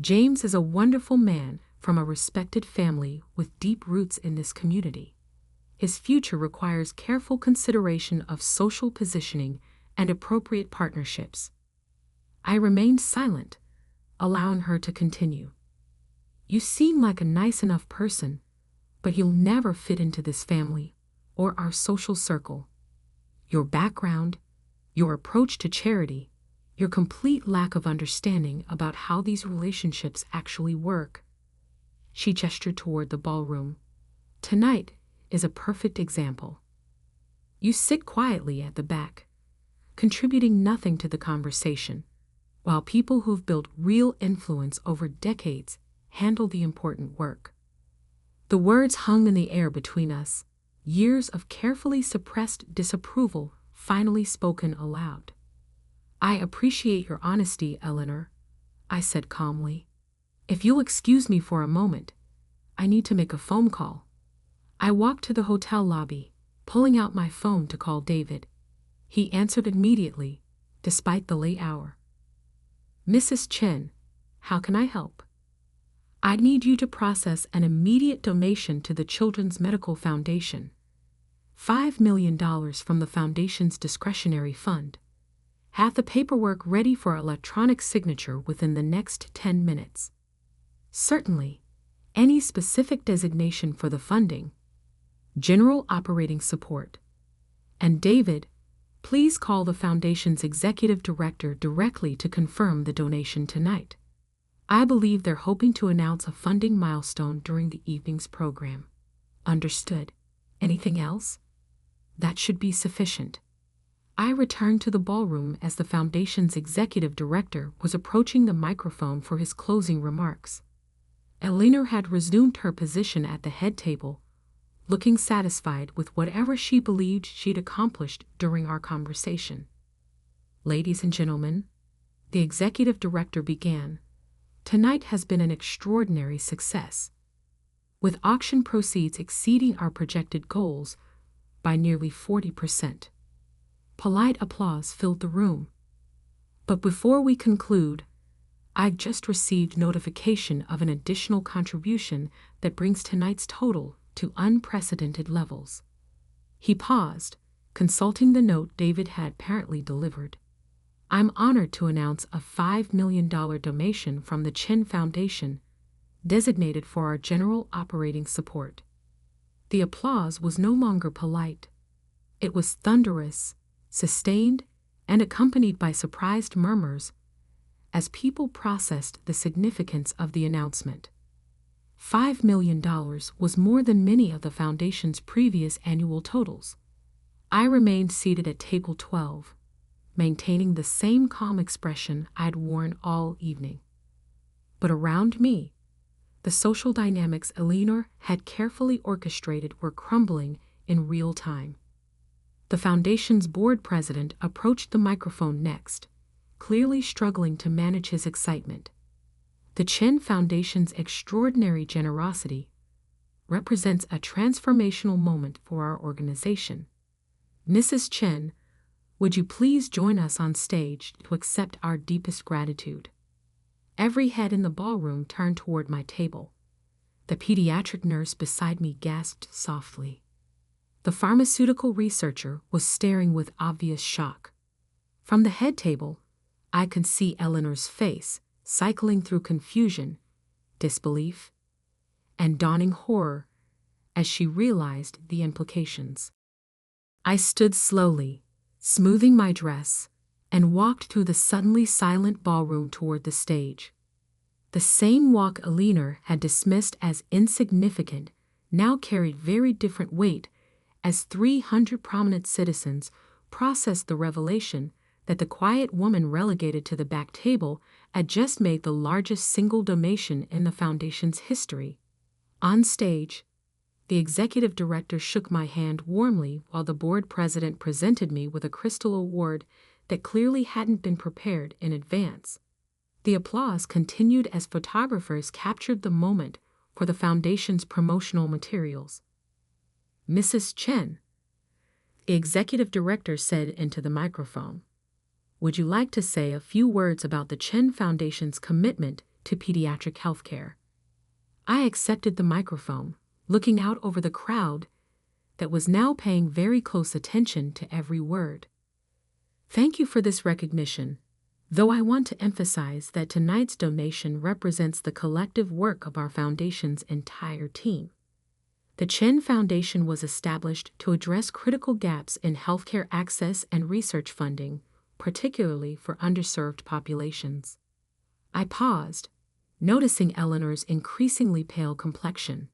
"James is a wonderful man from a respected family with deep roots in this community. His future requires careful consideration of social positioning and appropriate partnerships." I remained silent, allowing her to continue. "You seem like a nice enough person, but you'll never fit into this family or our social circle. Your background, your approach to charity, your complete lack of understanding about how these relationships actually work." She gestured toward the ballroom. "Tonight is a perfect example. You sit quietly at the back, contributing nothing to the conversation, while people who've built real influence over decades handle the important work." The words hung in the air between us, years of carefully suppressed disapproval finally spoken aloud. "I appreciate your honesty, Eleanor," I said calmly. "If you'll excuse me for a moment, I need to make a phone call." I walked to the hotel lobby, pulling out my phone to call David. He answered immediately, despite the late hour. "Mrs. Chen, how can I help?" "I need you to process an immediate donation to the Children's Medical Foundation. $5 million from the foundation's discretionary fund. Have the paperwork ready for electronic signature within the next 10 minutes. Certainly, any specific designation for the funding. General operating support. And David, please call the foundation's executive director directly to confirm the donation tonight. I believe they're hoping to announce a funding milestone during the evening's program." "Understood. Anything else?" "That should be sufficient." I returned to the ballroom as the foundation's executive director was approaching the microphone for his closing remarks. Eleanor had resumed her position at the head table, looking satisfied with whatever she believed she'd accomplished during our conversation. "Ladies and gentlemen," the executive director began, "tonight has been an extraordinary success, with auction proceeds exceeding our projected goals by nearly 40%. Polite applause filled the room. But before we conclude, I've just received notification of an additional contribution that brings tonight's total to unprecedented levels. He paused, consulting the note David had apparently delivered. I'm honored to announce a $5 million donation from the Chin Foundation, designated for our general operating support. The applause was no longer polite. It was thunderous, sustained, and accompanied by surprised murmurs as people processed the significance of the announcement. $5 million was more than many of the Foundation's previous annual totals. I remained seated at table 12, maintaining the same calm expression I'd worn all evening. But around me, the social dynamics Eleanor had carefully orchestrated were crumbling in real time. The Foundation's board president approached the microphone next, clearly struggling to manage his excitement. The Chin Foundation's extraordinary generosity represents a transformational moment for our organization. Mrs. Chen, would you please join us on stage to accept our deepest gratitude? Every head in the ballroom turned toward my table. The pediatric nurse beside me gasped softly. The pharmaceutical researcher was staring with obvious shock. From the head table, I could see Eleanor's face cycling through confusion, disbelief, and dawning horror as she realized the implications. I stood slowly, smoothing my dress, and walked through the suddenly silent ballroom toward the stage. The same walk Eleanor had dismissed as insignificant now carried very different weight as 300 prominent citizens processed the revelation that the quiet woman relegated to the back table had just made the largest single donation in the Foundation's history. On stage, the executive director shook my hand warmly while the board president presented me with a crystal award that clearly hadn't been prepared in advance. The applause continued as photographers captured the moment for the Foundation's promotional materials. Mrs. Chen, the executive director said into the microphone, would you like to say a few words about the Chen Foundation's commitment to pediatric healthcare? I accepted the microphone, looking out over the crowd that was now paying very close attention to every word. Thank you for this recognition, though I want to emphasize that tonight's donation represents the collective work of our Foundation's entire team. The Chen Foundation was established to address critical gaps in healthcare access and research funding, particularly for underserved populations. I paused, noticing Eleanor's increasingly pale complexion.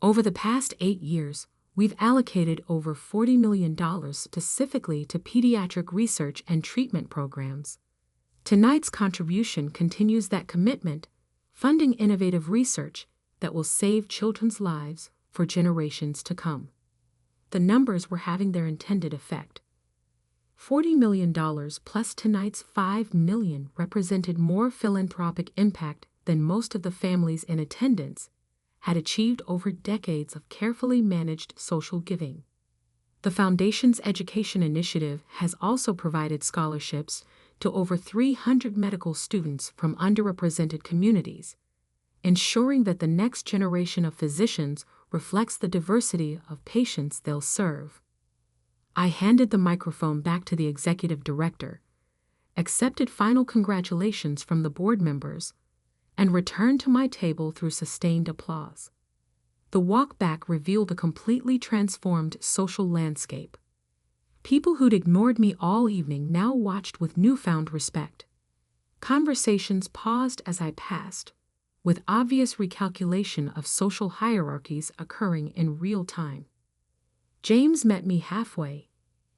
Over the past 8 years, we've allocated over $40 million specifically to pediatric research and treatment programs. Tonight's contribution continues that commitment, funding innovative research that will save children's lives for generations to come. The numbers were having their intended effect. $40 million plus tonight's $5 million represented more philanthropic impact than most of the families in attendance had achieved over decades of carefully managed social giving. The Foundation's education initiative has also provided scholarships to over 300 medical students from underrepresented communities, ensuring that the next generation of physicians reflects the diversity of patients they'll serve. I handed the microphone back to the executive director, accepted final congratulations from the board members, and returned to my table through sustained applause. The walk back revealed a completely transformed social landscape. People who'd ignored me all evening now watched with newfound respect. Conversations paused as I passed, with obvious recalculation of social hierarchies occurring in real time. James met me halfway,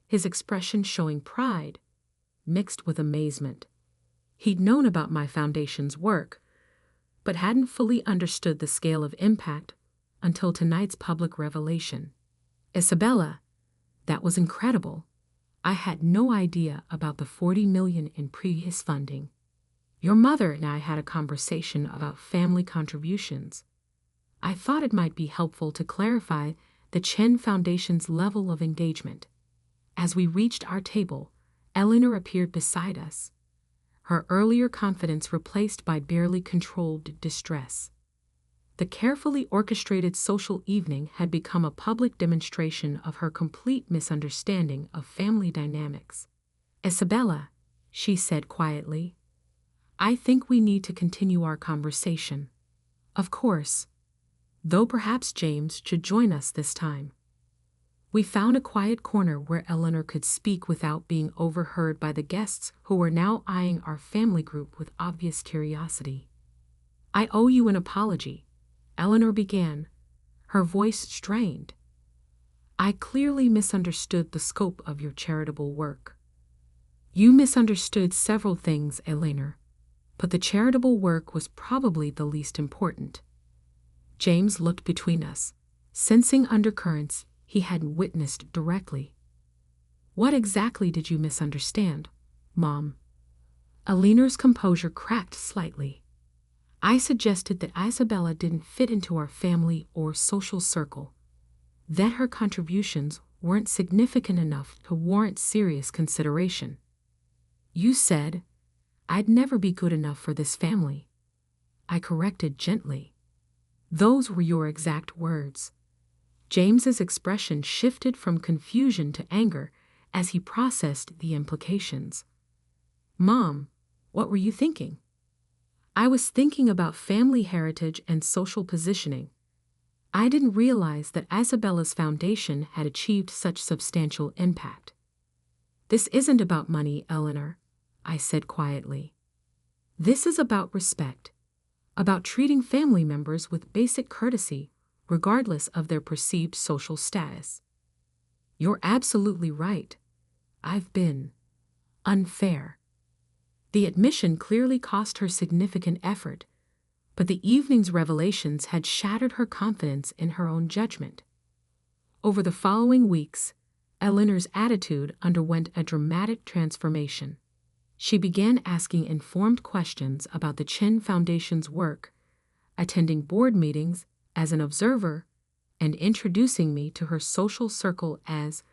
his expression showing pride, mixed with amazement. He'd known about my Foundation's work, but hadn't fully understood the scale of impact until tonight's public revelation. Isabella, that was incredible. I had no idea about the $40 million in previous funding. Your mother and I had a conversation about family contributions. I thought it might be helpful to clarify the Chen Foundation's level of engagement. As we reached our table, Eleanor appeared beside us, her earlier confidence replaced by barely controlled distress. The carefully orchestrated social evening had become a public demonstration of her complete misunderstanding of family dynamics. "Isabella," she said quietly, "I think we need to continue our conversation. Of course, though perhaps James should join us this time." We found a quiet corner where Eleanor could speak without being overheard by the guests who were now eyeing our family group with obvious curiosity. "I owe you an apology," Eleanor began, her voice strained. "I clearly misunderstood the scope of your charitable work." "You misunderstood several things, Eleanor, but the charitable work was probably the least important." James looked between us, sensing undercurrents he hadn't witnessed directly. "What exactly did you misunderstand, Mom?" Eleanor's composure cracked slightly. "I suggested that Isabella didn't fit into our family or social circle, that her contributions weren't significant enough to warrant serious consideration. You said, I'd never be good enough for this family," I corrected gently. "Those were your exact words." James's expression shifted from confusion to anger as he processed the implications. "Mom, what were you thinking?" "I was thinking about family heritage and social positioning. I didn't realize that Isabella's foundation had achieved such substantial impact." "This isn't about money, Eleanor," I said quietly. "This is about respect, about treating family members with basic courtesy, regardless of their perceived social status." "You're absolutely right. I've been unfair." The admission clearly cost her significant effort, but the evening's revelations had shattered her confidence in her own judgment. Over the following weeks, Eleanor's attitude underwent a dramatic transformation. She began asking informed questions about the Chin Foundation's work, attending board meetings as an observer, and introducing me to her social circle as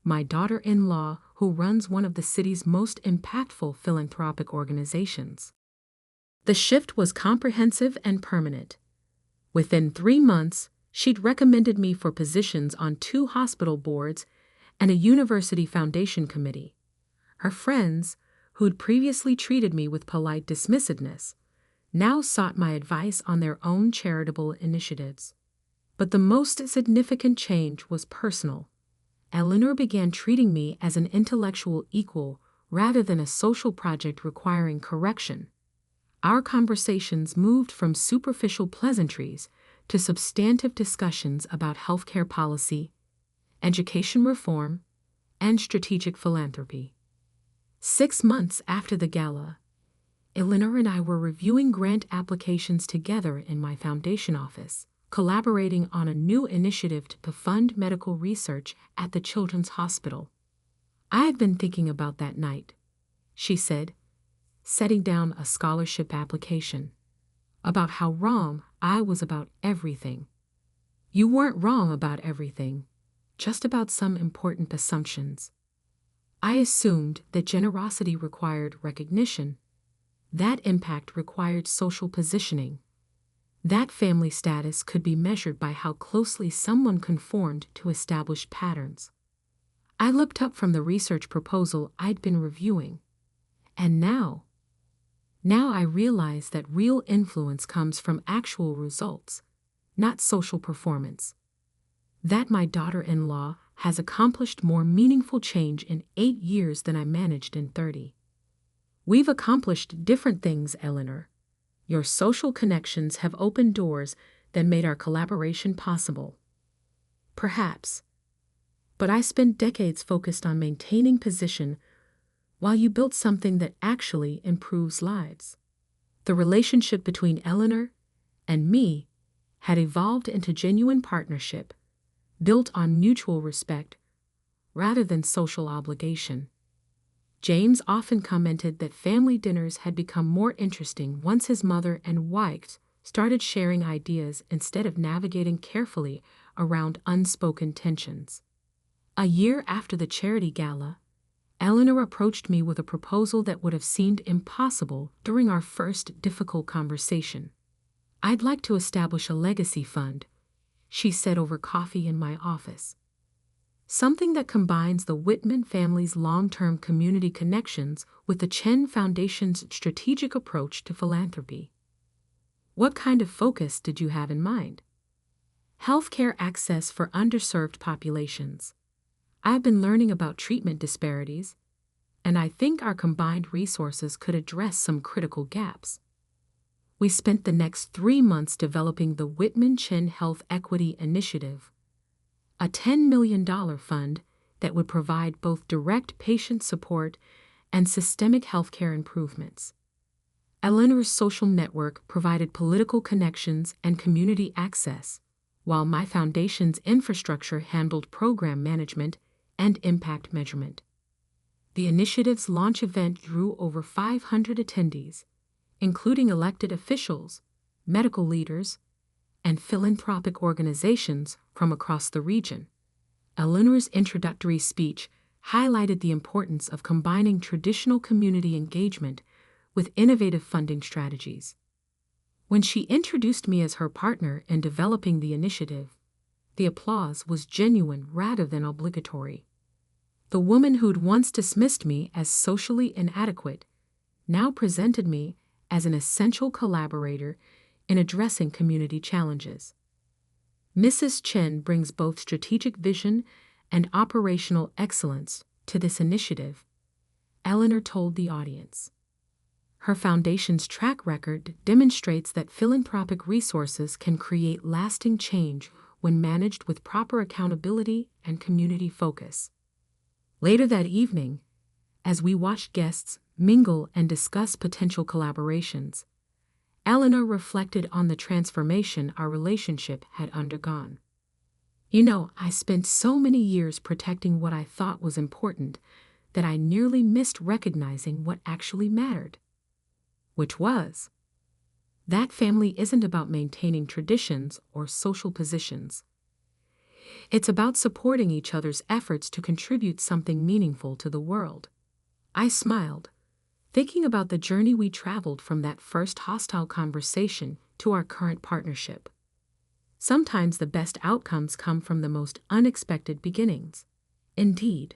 my daughter-in-law who runs one of the city's most impactful philanthropic organizations. The shift was comprehensive and permanent. Within 3 months, she'd recommended me for positions on 2 hospital boards and a university foundation committee. Her friends, who'd previously treated me with polite dismissiveness, now sought my advice on their own charitable initiatives. But the most significant change was personal. Eleanor began treating me as an intellectual equal rather than a social project requiring correction. Our conversations moved from superficial pleasantries to substantive discussions about healthcare policy, education reform, and strategic philanthropy. 6 months after the gala, Eleanor and I were reviewing grant applications together in my foundation office, collaborating on a new initiative to fund medical research at the Children's Hospital. "I had been thinking about that night," she said, setting down a scholarship application, "about how wrong I was about everything." "You weren't wrong about everything, just about some important assumptions. I assumed that generosity required recognition, that impact required social positioning, that family status could be measured by how closely someone conformed to established patterns. I looked up from the research proposal I'd been reviewing, and now I realize that real influence comes from actual results, not social performance. That my daughter-in-law has accomplished more meaningful change in 8 years than I managed in 30. We've accomplished different things, Eleanor. Your social connections have opened doors that made our collaboration possible. Perhaps. But I spent decades focused on maintaining position while you built something that actually improves lives." The relationship between Eleanor and me had evolved into genuine partnership, built on mutual respect rather than social obligation. James often commented that family dinners had become more interesting once his mother and wife started sharing ideas instead of navigating carefully around unspoken tensions. A year after the charity gala, Eleanor approached me with a proposal that would have seemed impossible during our first difficult conversation. "I'd like to establish a legacy fund," she said over coffee in my office. "Something that combines the Whitman family's long-term community connections with the Chen Foundation's strategic approach to philanthropy." "What kind of focus did you have in mind?" "Healthcare access for underserved populations. I've been learning about treatment disparities, and I think our combined resources could address some critical gaps." We spent the next 3 months developing the Whitman Chin Health Equity Initiative, a $10 million fund that would provide both direct patient support and systemic healthcare improvements. Eleanor's social network provided political connections and community access, while my foundation's infrastructure handled program management and impact measurement. The initiative's launch event drew over 500 attendees, including elected officials, medical leaders, and philanthropic organizations from across the region. Eleanor's introductory speech highlighted the importance of combining traditional community engagement with innovative funding strategies. When she introduced me as her partner in developing the initiative, the applause was genuine rather than obligatory. The woman who'd once dismissed me as socially inadequate now presented me as an essential collaborator in addressing community challenges. "Mrs. Chen brings both strategic vision and operational excellence to this initiative," Eleanor told the audience. Her foundation's track record demonstrates that philanthropic resources can create lasting change when managed with proper accountability and community focus. Later that evening, as we watched guests mingle and discuss potential collaborations, Eleanor reflected on the transformation our relationship had undergone. "You know, I spent so many years protecting what I thought was important that I nearly missed recognizing what actually mattered." Which was, that family isn't about maintaining traditions or social positions. It's about supporting each other's efforts to contribute something meaningful to the world. I smiled, thinking about the journey we traveled from that first hostile conversation to our current partnership. Sometimes the best outcomes come from the most unexpected beginnings. Indeed.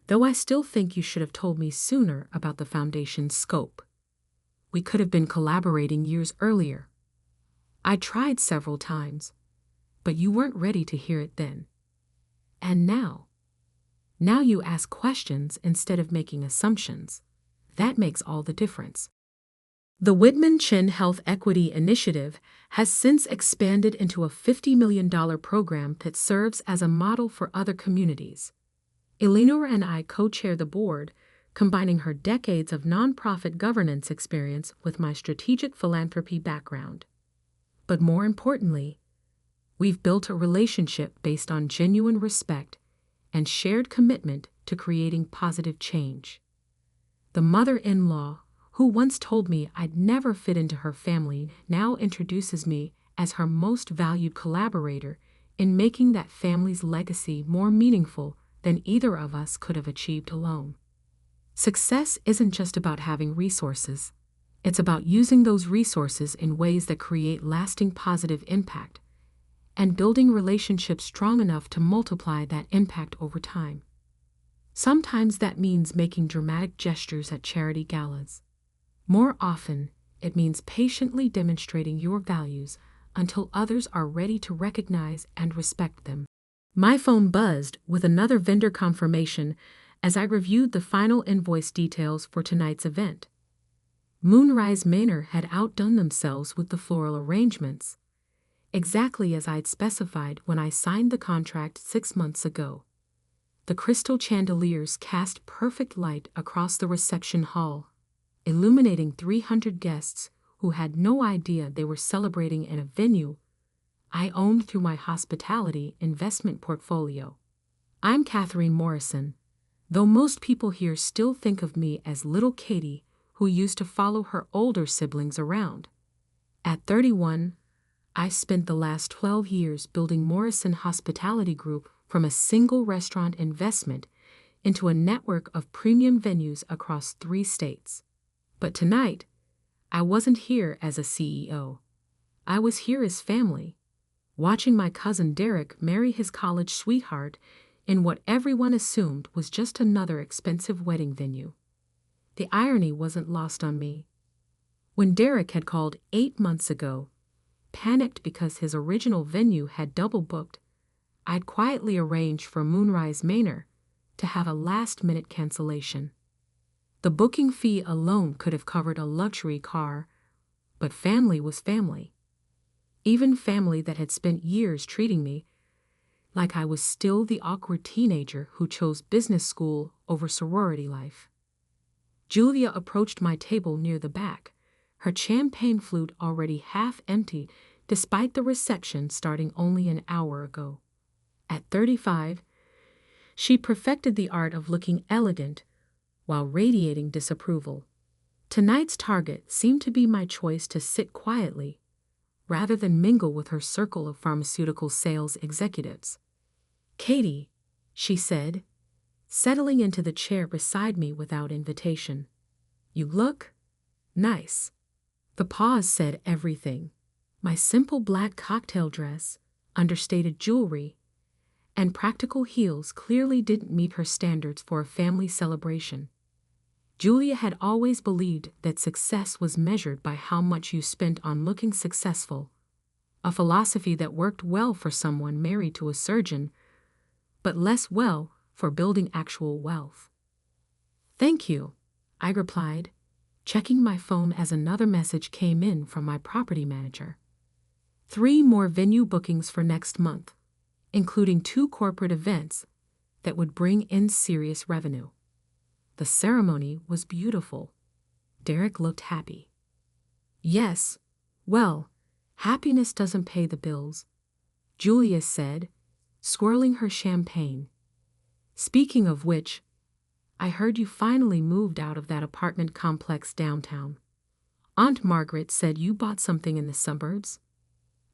Though I still think you should have told me sooner about the foundation's scope. We could have been collaborating years earlier. I tried several times, but you weren't ready to hear it then. And now you ask questions instead of making assumptions. That makes all the difference. The Whitman Chin Health Equity Initiative has since expanded into a $50 million program that serves as a model for other communities. Eleanor and I co-chair the board, combining her decades of nonprofit governance experience with my strategic philanthropy background. But more importantly, we've built a relationship based on genuine respect and shared commitment to creating positive change. The mother-in-law, who once told me I'd never fit into her family, now introduces me as her most valued collaborator in making that family's legacy more meaningful than either of us could have achieved alone. Success isn't just about having resources. It's about using those resources in ways that create lasting positive impact and building relationships strong enough to multiply that impact over time. Sometimes that means making dramatic gestures at charity galas. More often, it means patiently demonstrating your values until others are ready to recognize and respect them. My phone buzzed with another vendor confirmation as I reviewed the final invoice details for tonight's event. Moonrise Manor had outdone themselves with the floral arrangements, exactly as I'd specified when I signed the contract 6 months ago. The crystal chandeliers cast perfect light across the reception hall, illuminating 300 guests who had no idea they were celebrating in a venue I owned through my hospitality investment portfolio. I'm Catherine Morrison, though most people here still think of me as little Katie, who used to follow her older siblings around. At 31, I spent the last 12 years building Morrison Hospitality Group from a single restaurant investment into a network of premium venues across 3 states. But tonight, I wasn't here as a CEO. I was here as family, watching my cousin Derek marry his college sweetheart in what everyone assumed was just another expensive wedding venue. The irony wasn't lost on me. When Derek had called 8 months ago, panicked because his original venue had double booked, I'd quietly arranged for Moonrise Manor to have a last-minute cancellation. The booking fee alone could have covered a luxury car, but family was family. Even family that had spent years treating me like I was still the awkward teenager who chose business school over sorority life. Julia approached my table near the back, her champagne flute already half empty despite the reception starting only an hour ago. At 35, she perfected the art of looking elegant while radiating disapproval. Tonight's target seemed to be my choice to sit quietly, rather than mingle with her circle of pharmaceutical sales executives. "Katie," she said, settling into the chair beside me without invitation. "You look nice." The pause said everything. My simple black cocktail dress, understated jewelry, and practical heels clearly didn't meet her standards for a family celebration. Julia had always believed that success was measured by how much you spent on looking successful, a philosophy that worked well for someone married to a surgeon, but less well for building actual wealth. "Thank you," I replied, checking my phone as another message came in from my property manager. 3 more venue bookings for next month, including 2 corporate events that would bring in serious revenue. The ceremony was beautiful. Derek looked happy. "Yes, well, happiness doesn't pay the bills," Julia said, swirling her champagne. "Speaking of which, I heard you finally moved out of that apartment complex downtown. Aunt Margaret said you bought something in the suburbs."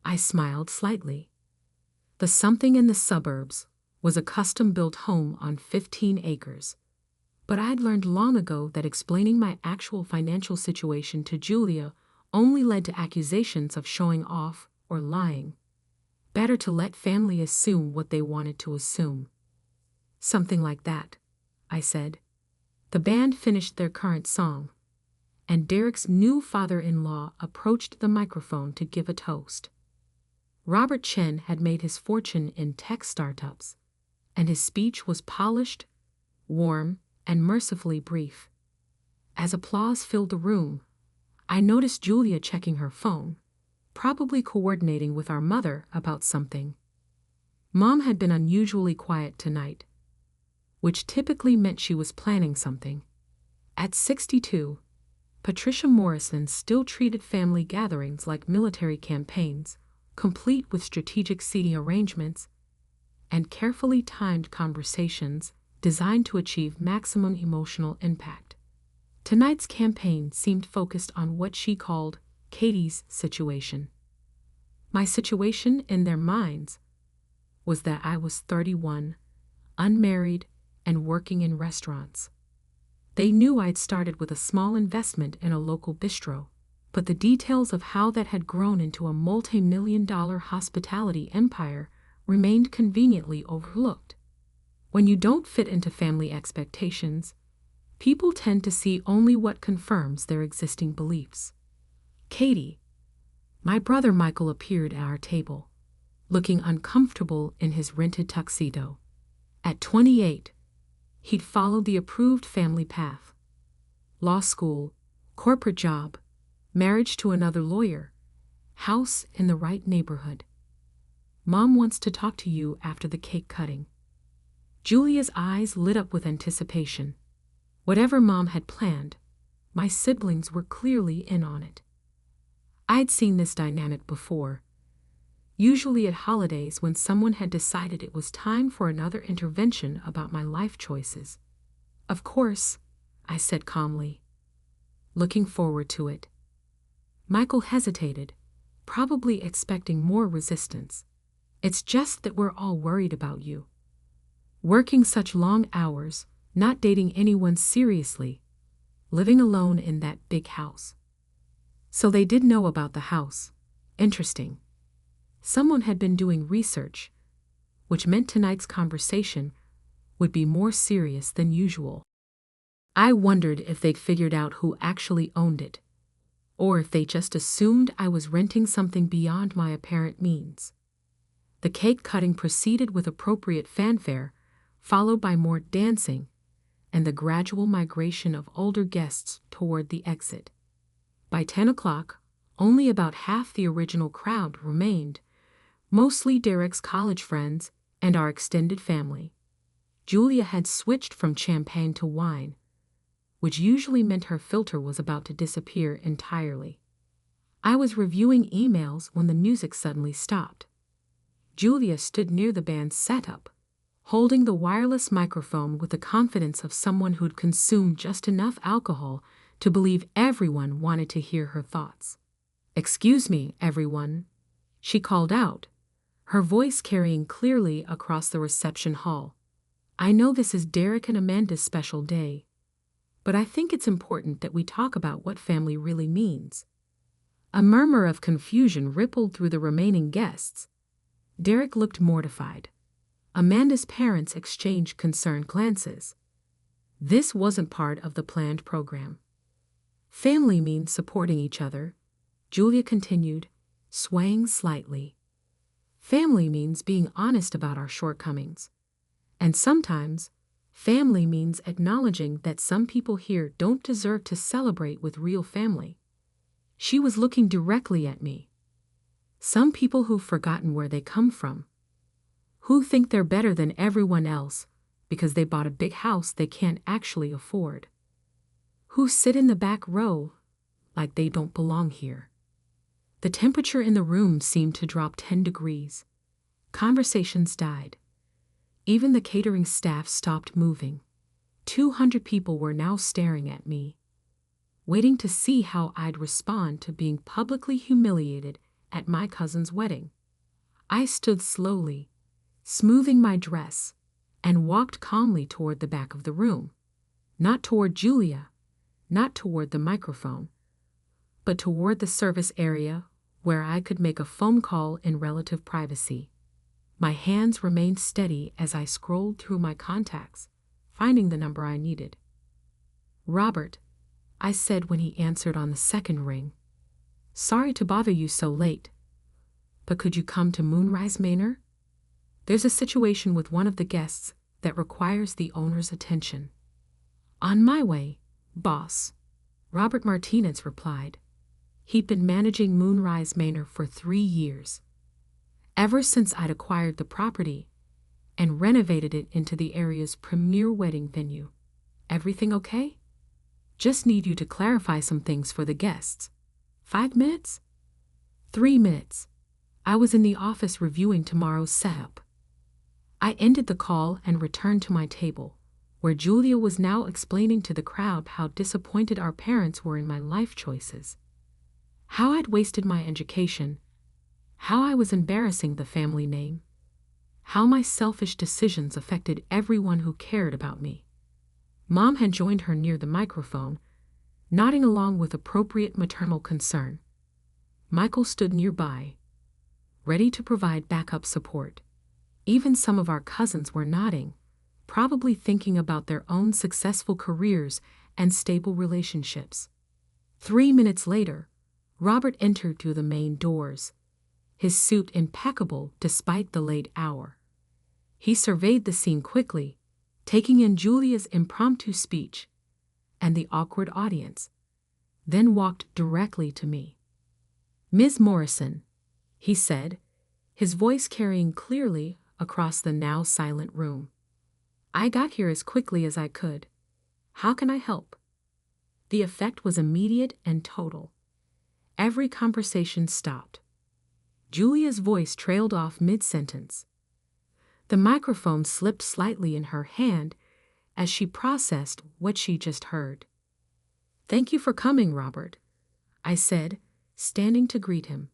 I smiled slightly. The something in the suburbs was a custom-built home on 15 acres. But I'd learned long ago that explaining my actual financial situation to Julia only led to accusations of showing off or lying. Better to let family assume what they wanted to assume. "Something like that," I said. The band finished their current song, and Derek's new father-in-law approached the microphone to give a toast. Robert Chen had made his fortune in tech startups, and his speech was polished, warm, and mercifully brief. As applause filled the room, I noticed Julia checking her phone, probably coordinating with our mother about something. Mom had been unusually quiet tonight, which typically meant she was planning something. At 62, Patricia Morrison still treated family gatherings like military campaigns, complete with strategic seating arrangements and carefully timed conversations designed to achieve maximum emotional impact. Tonight's campaign seemed focused on what she called Katie's situation. My situation in their minds was that I was 31, unmarried, and working in restaurants. They knew I'd started with a small investment in a local bistro, but the details of how that had grown into a multi-million-dollar hospitality empire remained conveniently overlooked. When you don't fit into family expectations, people tend to see only what confirms their existing beliefs. "Katie," my brother Michael appeared at our table, looking uncomfortable in his rented tuxedo. At 28, he'd followed the approved family path: law school, corporate job, marriage to another lawyer, house in the right neighborhood. "Mom wants to talk to you after the cake cutting." Julia's eyes lit up with anticipation. Whatever Mom had planned, my siblings were clearly in on it. I'd seen this dynamic before, usually at holidays when someone had decided it was time for another intervention about my life choices. "Of course," I said calmly. "Looking forward to it." Michael hesitated, probably expecting more resistance. "It's just that we're all worried about you," Working such long hours, not dating anyone seriously, living alone in that big house. So they did know about the house. Interesting. Someone had been doing research, which meant tonight's conversation would be more serious than usual. I wondered if they'd figured out who actually owned it, or if they just assumed I was renting something beyond my apparent means. The cake cutting proceeded with appropriate fanfare, followed by more dancing and the gradual migration of older guests toward the exit. By 10 o'clock, only about half the original crowd remained, mostly Derek's college friends and our extended family. Julia had switched from champagne to wine, which usually meant her filter was about to disappear entirely. I was reviewing emails when the music suddenly stopped. Julia stood near the band's setup, holding the wireless microphone with the confidence of someone who'd consumed just enough alcohol to believe everyone wanted to hear her thoughts. "Excuse me, everyone," she called out, her voice carrying clearly across the reception hall. "I know this is Derek and Amanda's special day, but I think it's important that we talk about what family really means." A murmur of confusion rippled through the remaining guests. Derek looked mortified. Amanda's parents exchanged concerned glances. This wasn't part of the planned program. "Family means supporting each other," Julia continued, swaying slightly. "Family means being honest about our shortcomings. And sometimes, family means acknowledging that some people here don't deserve to celebrate with real family." She was looking directly at me. Some people who've forgotten where they come from, who think they're better than everyone else because they bought a big house they can't actually afford, who sit in the back row like they don't belong here. The temperature in the room seemed to drop 10 degrees. Conversations died. Even the catering staff stopped moving. 200 people were now staring at me, waiting to see how I'd respond to being publicly humiliated at my cousin's wedding. I stood slowly, smoothing my dress, and walked calmly toward the back of the room. Not toward Julia, not toward the microphone, but toward the service area where I could make a phone call in relative privacy. My hands remained steady as I scrolled through my contacts, finding the number I needed. "Robert," I said when he answered on the second ring. "Sorry to bother you so late, but could you come to Moonrise Manor? There's a situation with one of the guests that requires the owner's attention." "On my way, boss," Robert Martinez replied. He'd been managing Moonrise Manor for 3 years, ever since I'd acquired the property and renovated it into the area's premier wedding venue. "Everything okay? Just need you to clarify some things for the guests. 5 minutes?" 3 minutes. I was in the office reviewing tomorrow's setup. I ended the call and returned to my table, where Julia was now explaining to the crowd how disappointed our parents were in my life choices, how I'd wasted my education, how I was embarrassing the family name, how my selfish decisions affected everyone who cared about me. Mom had joined her near the microphone, nodding along with appropriate maternal concern. Michael stood nearby, ready to provide backup support. Even some of our cousins were nodding, probably thinking about their own successful careers and stable relationships. 3 minutes later, Robert entered through the main doors, his suit impeccable despite the late hour. He surveyed the scene quickly, taking in Julia's impromptu speech and the awkward audience, then walked directly to me. "Ms. Morrison," he said, his voice carrying clearly across the now silent room. "I got here as quickly as I could. How can I help?" The effect was immediate and total. Every conversation stopped. Julia's voice trailed off mid-sentence. The microphone slipped slightly in her hand as she processed what she just heard. "Thank you for coming, Robert," I said, standing to greet him.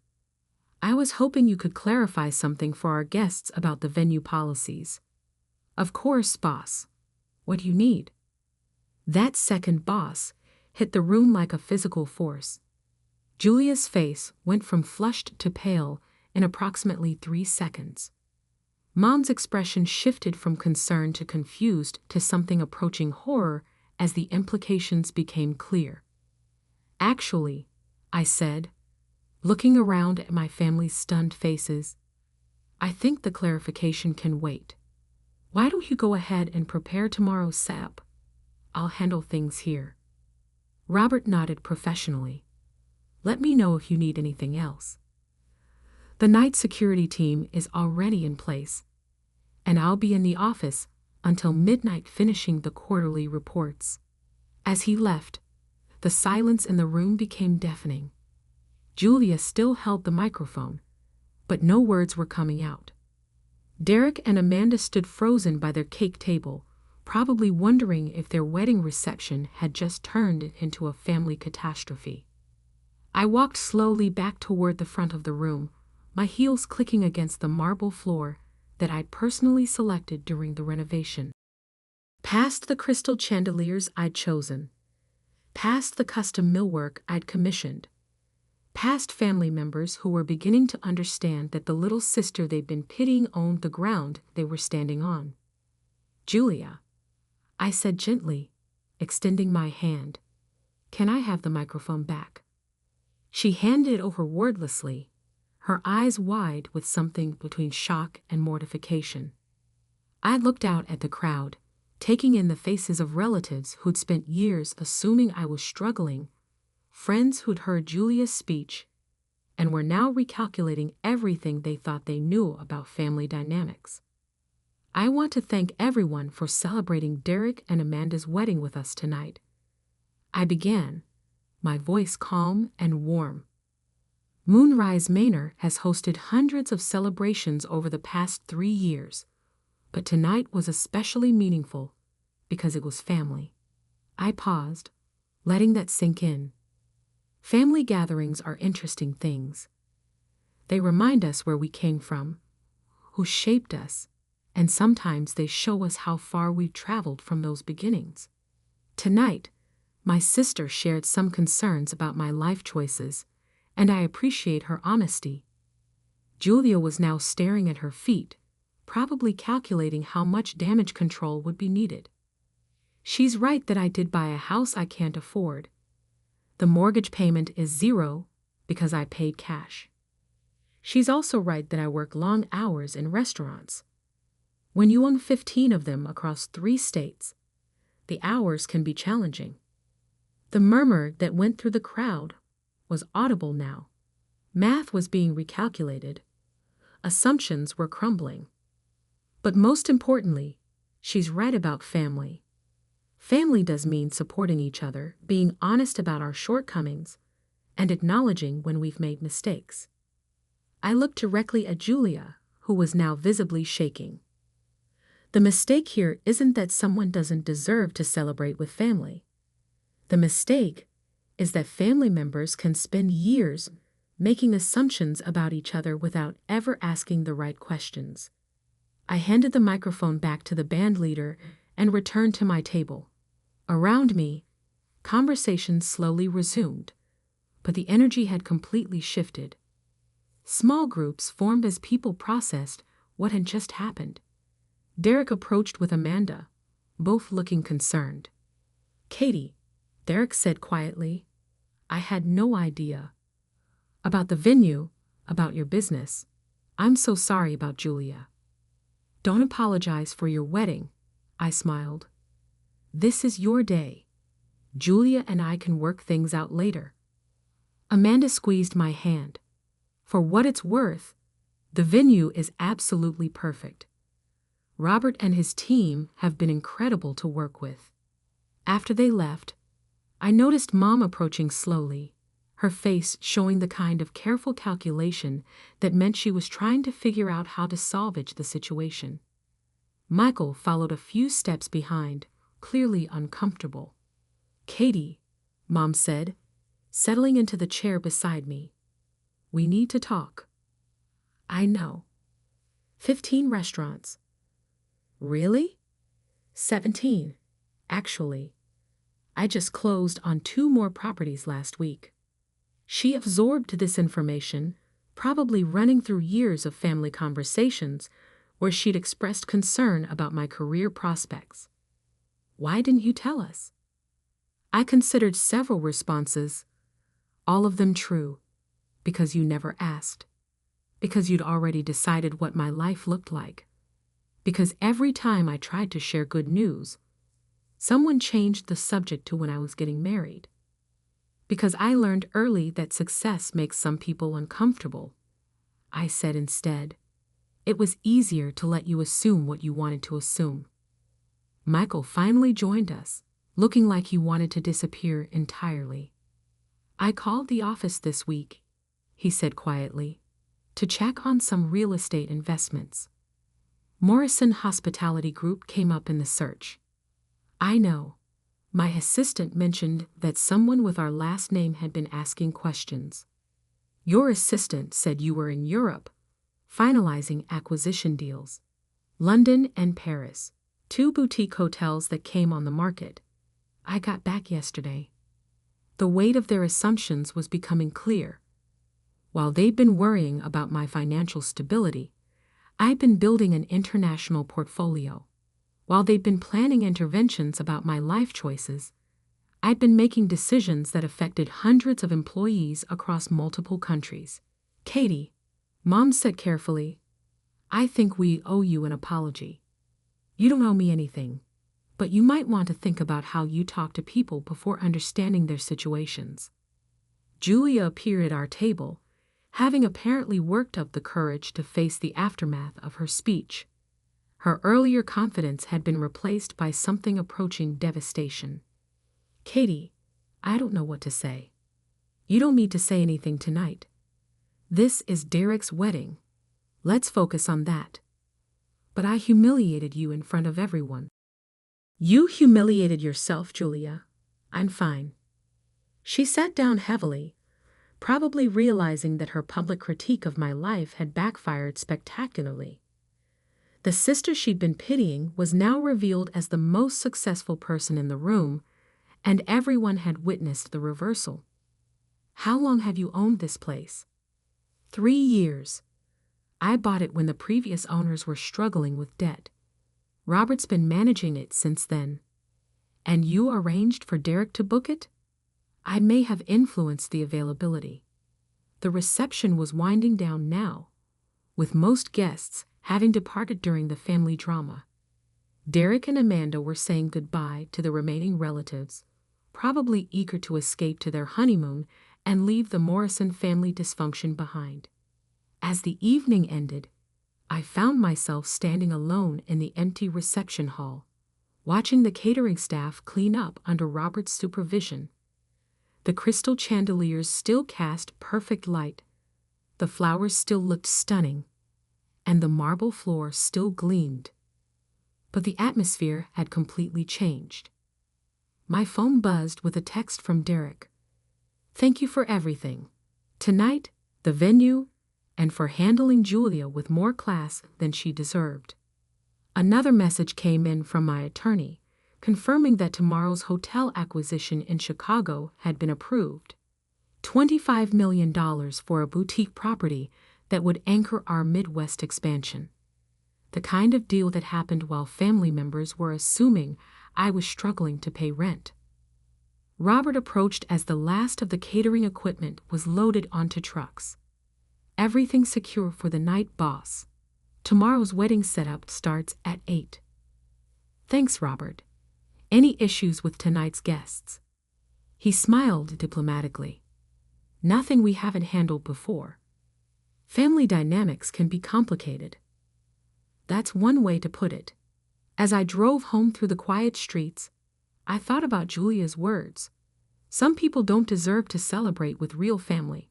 "I was hoping you could clarify something for our guests about the venue policies." Of course, boss. What do you need? That second boss hit the room like a physical force. Julia's face went from flushed to pale in approximately 3 seconds. Mom's expression shifted from concern to confused to something approaching horror as the implications became clear. Actually, I said, looking around at my family's stunned faces, I think the clarification can wait. Why don't you go ahead and prepare tomorrow's sap? I'll handle things here. Robert nodded professionally. Let me know if you need anything else. The night security team is already in place, and I'll be in the office until midnight finishing the quarterly reports. As he left, the silence in the room became deafening. Julia still held the microphone, but no words were coming out. Derek and Amanda stood frozen by their cake table, probably wondering if their wedding reception had just turned into a family catastrophe. I walked slowly back toward the front of the room, my heels clicking against the marble floor that I'd personally selected during the renovation. Past the crystal chandeliers I'd chosen, past the custom millwork I'd commissioned, past family members who were beginning to understand that the little sister they'd been pitying owned the ground they were standing on. Julia, I said gently, extending my hand, can I have the microphone back? She handed it over wordlessly, her eyes wide with something between shock and mortification. I looked out at the crowd, taking in the faces of relatives who'd spent years assuming I was struggling, friends who'd heard Julia's speech, and were now recalculating everything they thought they knew about family dynamics. I want to thank everyone for celebrating Derek and Amanda's wedding with us tonight. I began, my voice calm and warm. Moonrise Manor has hosted hundreds of celebrations over the past 3 years, but tonight was especially meaningful because it was family. I paused, letting that sink in. Family gatherings are interesting things. They remind us where we came from, who shaped us, and sometimes they show us how far we've traveled from those beginnings. Tonight, my sister shared some concerns about my life choices, and I appreciate her honesty. Julia was now staring at her feet, probably calculating how much damage control would be needed. She's right that I did buy a house I can't afford. The mortgage payment is 0 because I paid cash. She's also right that I work long hours in restaurants. When you own 15 of them across 3 states, the hours can be challenging. The murmur that went through the crowd was audible now. Math was being recalculated. Assumptions were crumbling. But most importantly, she's right about family. Family does mean supporting each other, being honest about our shortcomings, and acknowledging when we've made mistakes. I looked directly at Julia, who was now visibly shaking. The mistake here isn't that someone doesn't deserve to celebrate with family. The mistake is that family members can spend years making assumptions about each other without ever asking the right questions. I handed the microphone back to the band leader and returned to my table. Around me, conversation slowly resumed, but the energy had completely shifted. Small groups formed as people processed what had just happened. Derek approached with Amanda, both looking concerned. Katie, Derek said quietly, I had no idea. About the venue, about your business. I'm so sorry about Julia. Don't apologize for your wedding, I smiled. This is your day. Julia and I can work things out later. Amanda squeezed my hand. For what it's worth, the venue is absolutely perfect. Robert and his team have been incredible to work with. After they left, I noticed Mom approaching slowly, her face showing the kind of careful calculation that meant she was trying to figure out how to salvage the situation. Michael followed a few steps behind, clearly uncomfortable. Katie, Mom said, settling into the chair beside me. We need to talk. I know. 15 restaurants. Really? 17. Actually, I just closed on 2 more properties last week. She absorbed this information, probably running through years of family conversations where she'd expressed concern about my career prospects. Why didn't you tell us? I considered several responses, all of them true, because you never asked, because you'd already decided what my life looked like, because every time I tried to share good news, someone changed the subject to when I was getting married, because I learned early that success makes some people uncomfortable. I said instead, it was easier to let you assume what you wanted to assume. Michael finally joined us, looking like he wanted to disappear entirely. I called the office this week, he said quietly, to check on some real estate investments. Morrison Hospitality Group came up in the search. I know. My assistant mentioned that someone with our last name had been asking questions. Your assistant said you were in Europe, finalizing acquisition deals. London and Paris, 2 boutique hotels that came on the market. I got back yesterday. The weight of their assumptions was becoming clear. While they'd been worrying about my financial stability, I'd been building an international portfolio. While they'd been planning interventions about my life choices, I'd been making decisions that affected hundreds of employees across multiple countries. Katie, Mom said carefully, I think we owe you an apology. You don't owe me anything, but you might want to think about how you talk to people before understanding their situations. Julia appeared at our table, having apparently worked up the courage to face the aftermath of her speech. Her earlier confidence had been replaced by something approaching devastation. Katie, I don't know what to say. You don't need to say anything tonight. This is Derek's wedding. Let's focus on that. But I humiliated you in front of everyone. You humiliated yourself, Julia. I'm fine. She sat down heavily, probably realizing that her public critique of my life had backfired spectacularly. The sister she'd been pitying was now revealed as the most successful person in the room, and everyone had witnessed the reversal. How long have you owned this place? 3 years. I bought it when the previous owners were struggling with debt. Robert's been managing it since then. And you arranged for Derek to book it? I may have influenced the availability. The reception was winding down now, with most guests having departed during the family drama. Derek and Amanda were saying goodbye to the remaining relatives, probably eager to escape to their honeymoon and leave the Morrison family dysfunction behind. As the evening ended, I found myself standing alone in the empty reception hall, watching the catering staff clean up under Robert's supervision. The crystal chandeliers still cast perfect light, the flowers still looked stunning, and the marble floor still gleamed. But the atmosphere had completely changed. My phone buzzed with a text from Derek. Thank you for everything. Tonight, the venue, and for handling Julia with more class than she deserved. Another message came in from my attorney, confirming that tomorrow's hotel acquisition in Chicago had been approved. $25 million for a boutique property that would anchor our Midwest expansion. The kind of deal that happened while family members were assuming I was struggling to pay rent. Robert approached as the last of the catering equipment was loaded onto trucks. Everything secure for the night, boss. Tomorrow's wedding setup starts at 8. Thanks, Robert. Any issues with tonight's guests? He smiled diplomatically. Nothing we haven't handled before. Family dynamics can be complicated. That's one way to put it. As I drove home through the quiet streets, I thought about Julia's words. Some people don't deserve to celebrate with real family.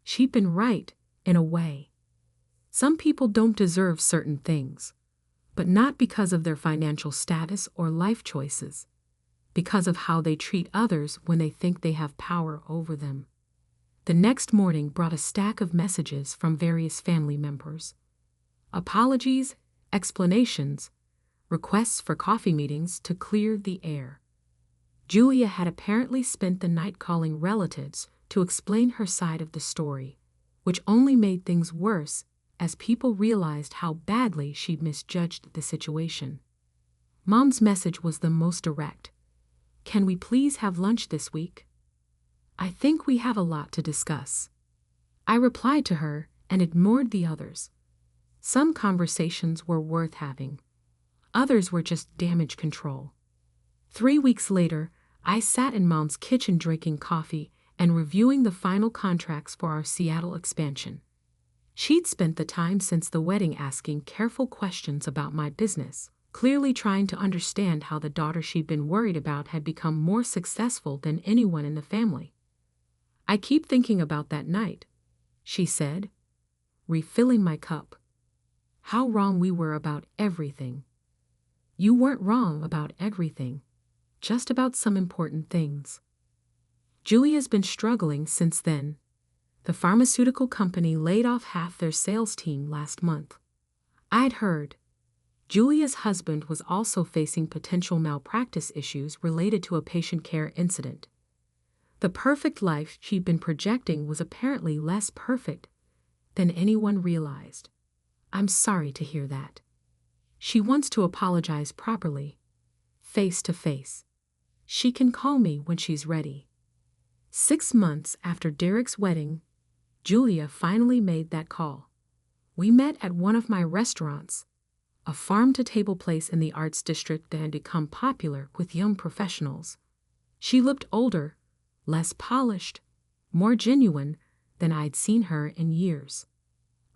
She'd been right, in a way. Some people don't deserve certain things, but not because of their financial status or life choices, because of how they treat others when they think they have power over them. The next morning brought a stack of messages from various family members. Apologies, explanations, requests for coffee meetings to clear the air. Julia had apparently spent the night calling relatives to explain her side of the story, which only made things worse as people realized how badly she'd misjudged the situation. Mom's message was the most direct. "Can we please have lunch this week? I think we have a lot to discuss." I replied to her and ignored the others. Some conversations were worth having. Others were just damage control. 3 weeks later, I sat in Mom's kitchen drinking coffee and reviewing the final contracts for our Seattle expansion. She'd spent the time since the wedding asking careful questions about my business, clearly trying to understand how the daughter she'd been worried about had become more successful than anyone in the family. "I keep thinking about that night," she said, refilling my cup. "How wrong we were about everything." "You weren't wrong about everything, just about some important things." Julia's been struggling since then. The pharmaceutical company laid off half their sales team last month. I'd heard Julia's husband was also facing potential malpractice issues related to a patient care incident. The perfect life she'd been projecting was apparently less perfect than anyone realized. "I'm sorry to hear that. She wants to apologize properly, face to face. She can call me when she's ready." 6 months after Derek's wedding, Julia finally made that call. We met at one of my restaurants, a farm-to-table place in the arts district that had become popular with young professionals. She looked older, less polished, more genuine than I'd seen her in years.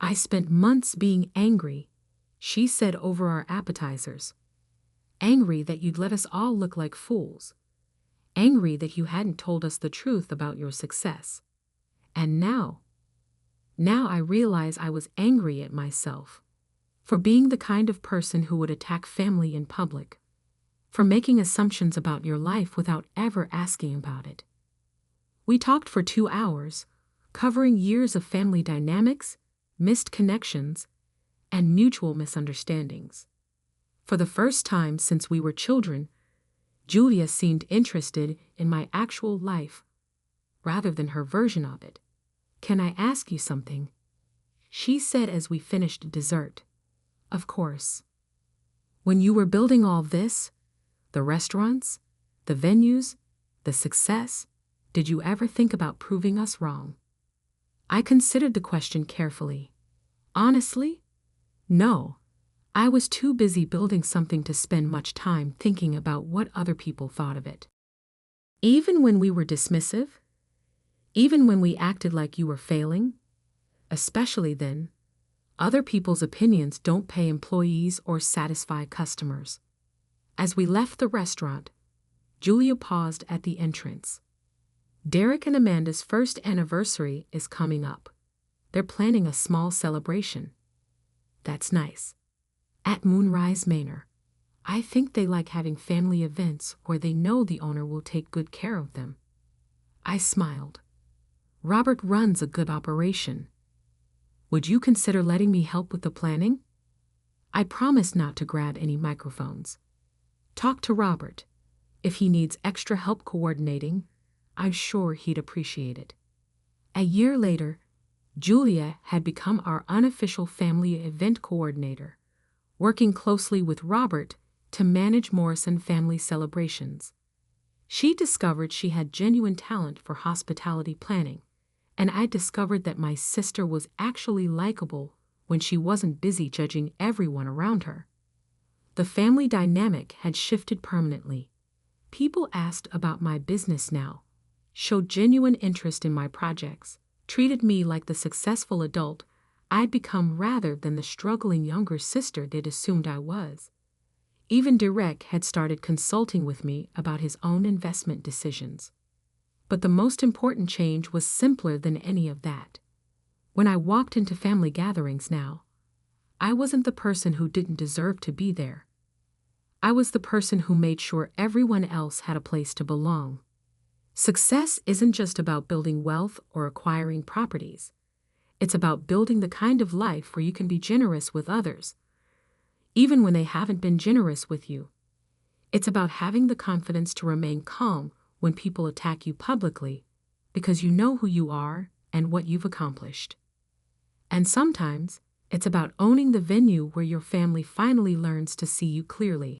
"I spent months being angry," she said over our appetizers. "Angry that you'd let us all look like fools. Angry that you hadn't told us the truth about your success. And now I realize I was angry at myself for being the kind of person who would attack family in public, for making assumptions about your life without ever asking about it." We talked for 2 hours, covering years of family dynamics, missed connections, and mutual misunderstandings. For the first time since we were children, Julia seemed interested in my actual life rather than her version of it. "Can I ask you something?" she said as we finished dessert. "Of course." "When you were building all this, the restaurants, the venues, the success, did you ever think about proving us wrong?" I considered the question carefully. Honestly, no. I was too busy building something to spend much time thinking about what other people thought of it. Even when we were dismissive, even when we acted like you were failing, especially then, other people's opinions don't pay employees or satisfy customers. As we left the restaurant, Julia paused at the entrance. "Derek and Amanda's first anniversary is coming up. They're planning a small celebration." "That's nice. At Moonrise Manor. I think they like having family events where they know the owner will take good care of them." I smiled. "Robert runs a good operation. Would you consider letting me help with the planning?" I promised not to grab any microphones. "Talk to Robert. If he needs extra help coordinating, I'm sure he'd appreciate it." A year later, Julia had become our unofficial family event coordinator, working closely with Robert to manage Morrison family celebrations. She discovered she had genuine talent for hospitality planning, and I discovered that my sister was actually likable when she wasn't busy judging everyone around her. The family dynamic had shifted permanently. People asked about my business now, showed genuine interest in my projects, treated me like the successful adult I'd become rather than the struggling younger sister they'd assumed I was. Even Derek had started consulting with me about his own investment decisions. But the most important change was simpler than any of that. When I walked into family gatherings now, I wasn't the person who didn't deserve to be there. I was the person who made sure everyone else had a place to belong. Success isn't just about building wealth or acquiring properties. It's about building the kind of life where you can be generous with others, even when they haven't been generous with you. It's about having the confidence to remain calm when people attack you publicly, because you know who you are and what you've accomplished. And sometimes, it's about owning the venue where your family finally learns to see you clearly.